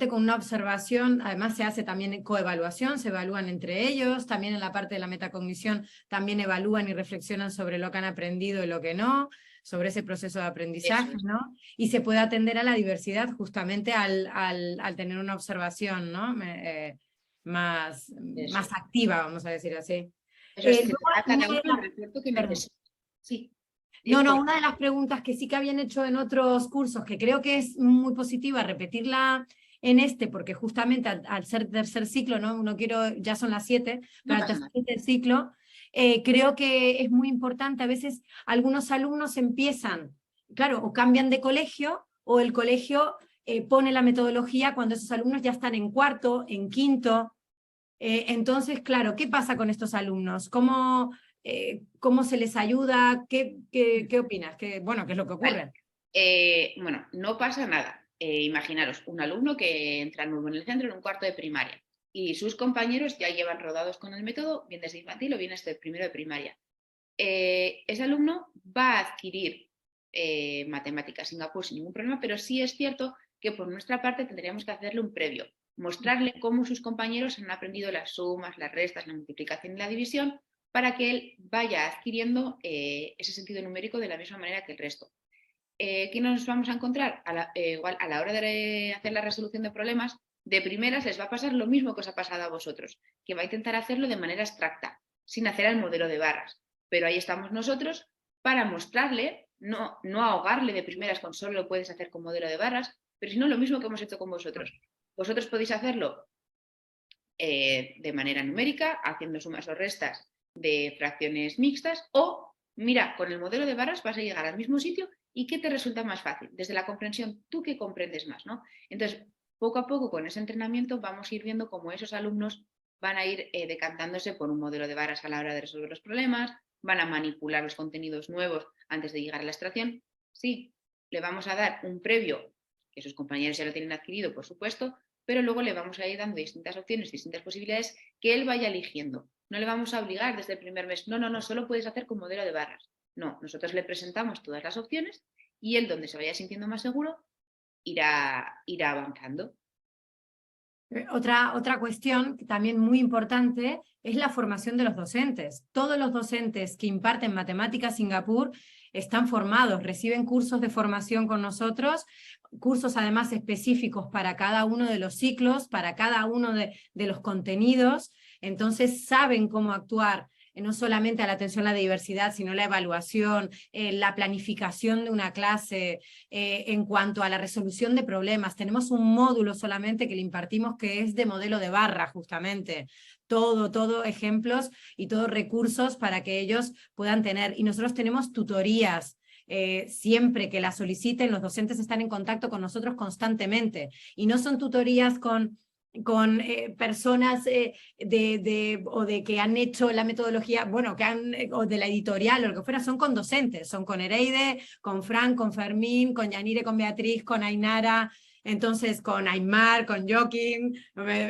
con una observación, además se hace también coevaluación, se evalúan entre ellos, también en la parte de la metacognición también evalúan y reflexionan sobre lo que han aprendido y lo que no, sobre ese proceso de aprendizaje, ¿no? Y se puede atender a la diversidad justamente al tener una observación, ¿no? Más activa, vamos a decir así. Eso es que cada uno el refuerzo que necesita. Sí. No, una de las preguntas que sí que habían hecho en otros cursos, que creo que es muy positiva repetirla en este, porque justamente al ser tercer ciclo, no quiero, ya son las 7, pero al tercer ciclo, creo que es muy importante, a veces algunos alumnos empiezan, claro, o cambian de colegio, o el colegio pone la metodología cuando esos alumnos ya están en cuarto, en quinto. Entonces, claro, ¿qué pasa con estos alumnos? ¿Cómo se les ayuda? ¿Qué opinas? ¿Qué es lo que ocurre? Bueno, no pasa nada. Imaginaros un alumno que entra nuevo en el centro en un cuarto de primaria y sus compañeros ya llevan rodados con el método, bien desde infantil o bien desde primero de primaria. Ese alumno va a adquirir matemáticas Singapur sin ningún problema, pero sí es cierto que por nuestra parte tendríamos que hacerle un previo, mostrarle cómo sus compañeros han aprendido las sumas, las restas, la multiplicación y la división, para que él vaya adquiriendo ese sentido numérico de la misma manera que el resto. ¿Qué nos vamos a encontrar? Igual a la hora de hacer la resolución de problemas, de primeras les va a pasar lo mismo que os ha pasado a vosotros, que va a intentar hacerlo de manera abstracta, sin hacer el modelo de barras. Pero ahí estamos nosotros para mostrarle, no ahogarle de primeras con solo lo puedes hacer con modelo de barras, pero sino lo mismo que hemos hecho con vosotros. Vosotros podéis hacerlo de manera numérica, haciendo sumas o restas de fracciones mixtas, o mira, con el modelo de barras vas a llegar al mismo sitio. ¿Y qué te resulta más fácil? Desde la comprensión, tú que comprendes más, ¿no? Entonces, poco a poco con ese entrenamiento vamos a ir viendo cómo esos alumnos van a ir decantándose por un modelo de barras a la hora de resolver los problemas, van a manipular los contenidos nuevos antes de llegar a la extracción. Sí, le vamos a dar un previo, que sus compañeros ya lo tienen adquirido, por supuesto, pero luego le vamos a ir dando distintas opciones, distintas posibilidades que él vaya eligiendo. No le vamos a obligar desde el primer mes, no, solo puedes hacer con modelo de barras. No, nosotros le presentamos todas las opciones y él, donde se vaya sintiendo más seguro, irá avanzando. Otra cuestión también muy importante es la formación de los docentes. Todos los docentes que imparten matemáticas Singapur están formados, reciben cursos de formación con nosotros, cursos además específicos para cada uno de los ciclos, para cada uno de los contenidos, entonces saben cómo actuar no solamente a la atención a la diversidad, sino la evaluación, la planificación de una clase, en cuanto a la resolución de problemas. Tenemos un módulo solamente que le impartimos que es de modelo de barra, justamente. Todo ejemplos y todos recursos para que ellos puedan tener. Y nosotros tenemos tutorías. Siempre que las soliciten, los docentes están en contacto con nosotros constantemente. Y no son tutorías con personas o de que han hecho la metodología, bueno, o de la editorial o lo que fuera, son con docentes, son con Ereide, con Fran, con Fermín, con Yanire, con Beatriz, con Ainara, entonces con Aymar, con Joaquín,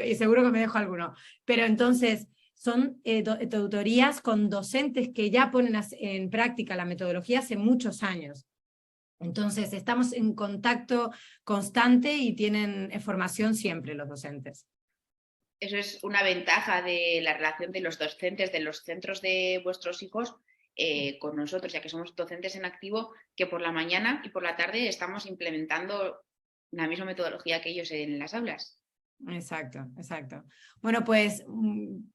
y seguro que me dejo alguno. Pero entonces son tutorías con docentes que ya ponen en práctica la metodología hace muchos años. Entonces, estamos en contacto constante y tienen formación siempre los docentes. Eso es una ventaja de la relación de los docentes de los centros de vuestros hijos con nosotros, ya que somos docentes en activo, que por la mañana y por la tarde estamos implementando la misma metodología que ellos en las aulas. Exacto. Bueno, pues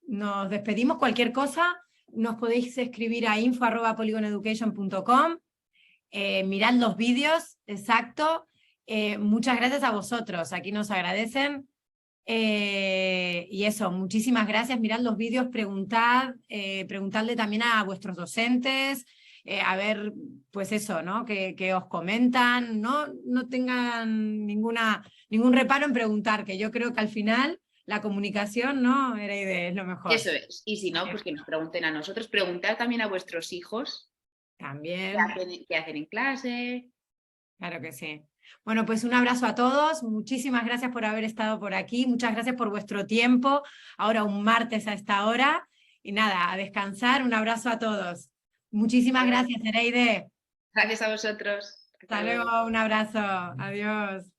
nos despedimos. Cualquier cosa, nos podéis escribir a info@polygoneducation.com. Mirad los vídeos, exacto. Muchas gracias a vosotros, aquí nos agradecen. Y eso, muchísimas gracias. Mirad los vídeos, preguntadle también a vuestros docentes, a ver, pues eso, ¿no? Que os comentan, no tengan ningún reparo en preguntar, que yo creo que al final la comunicación, ¿no? Es lo mejor. Eso es, y si no, pues que nos pregunten a nosotros, preguntar también a vuestros hijos. También. ¿Qué hacen en clase? Claro que sí. Bueno, pues un abrazo a todos, muchísimas gracias por haber estado por aquí, muchas gracias por vuestro tiempo, ahora un martes a esta hora, y nada, a descansar, un abrazo a todos. Muchísimas gracias, Ereide. Gracias a vosotros. Hasta luego, un abrazo, adiós.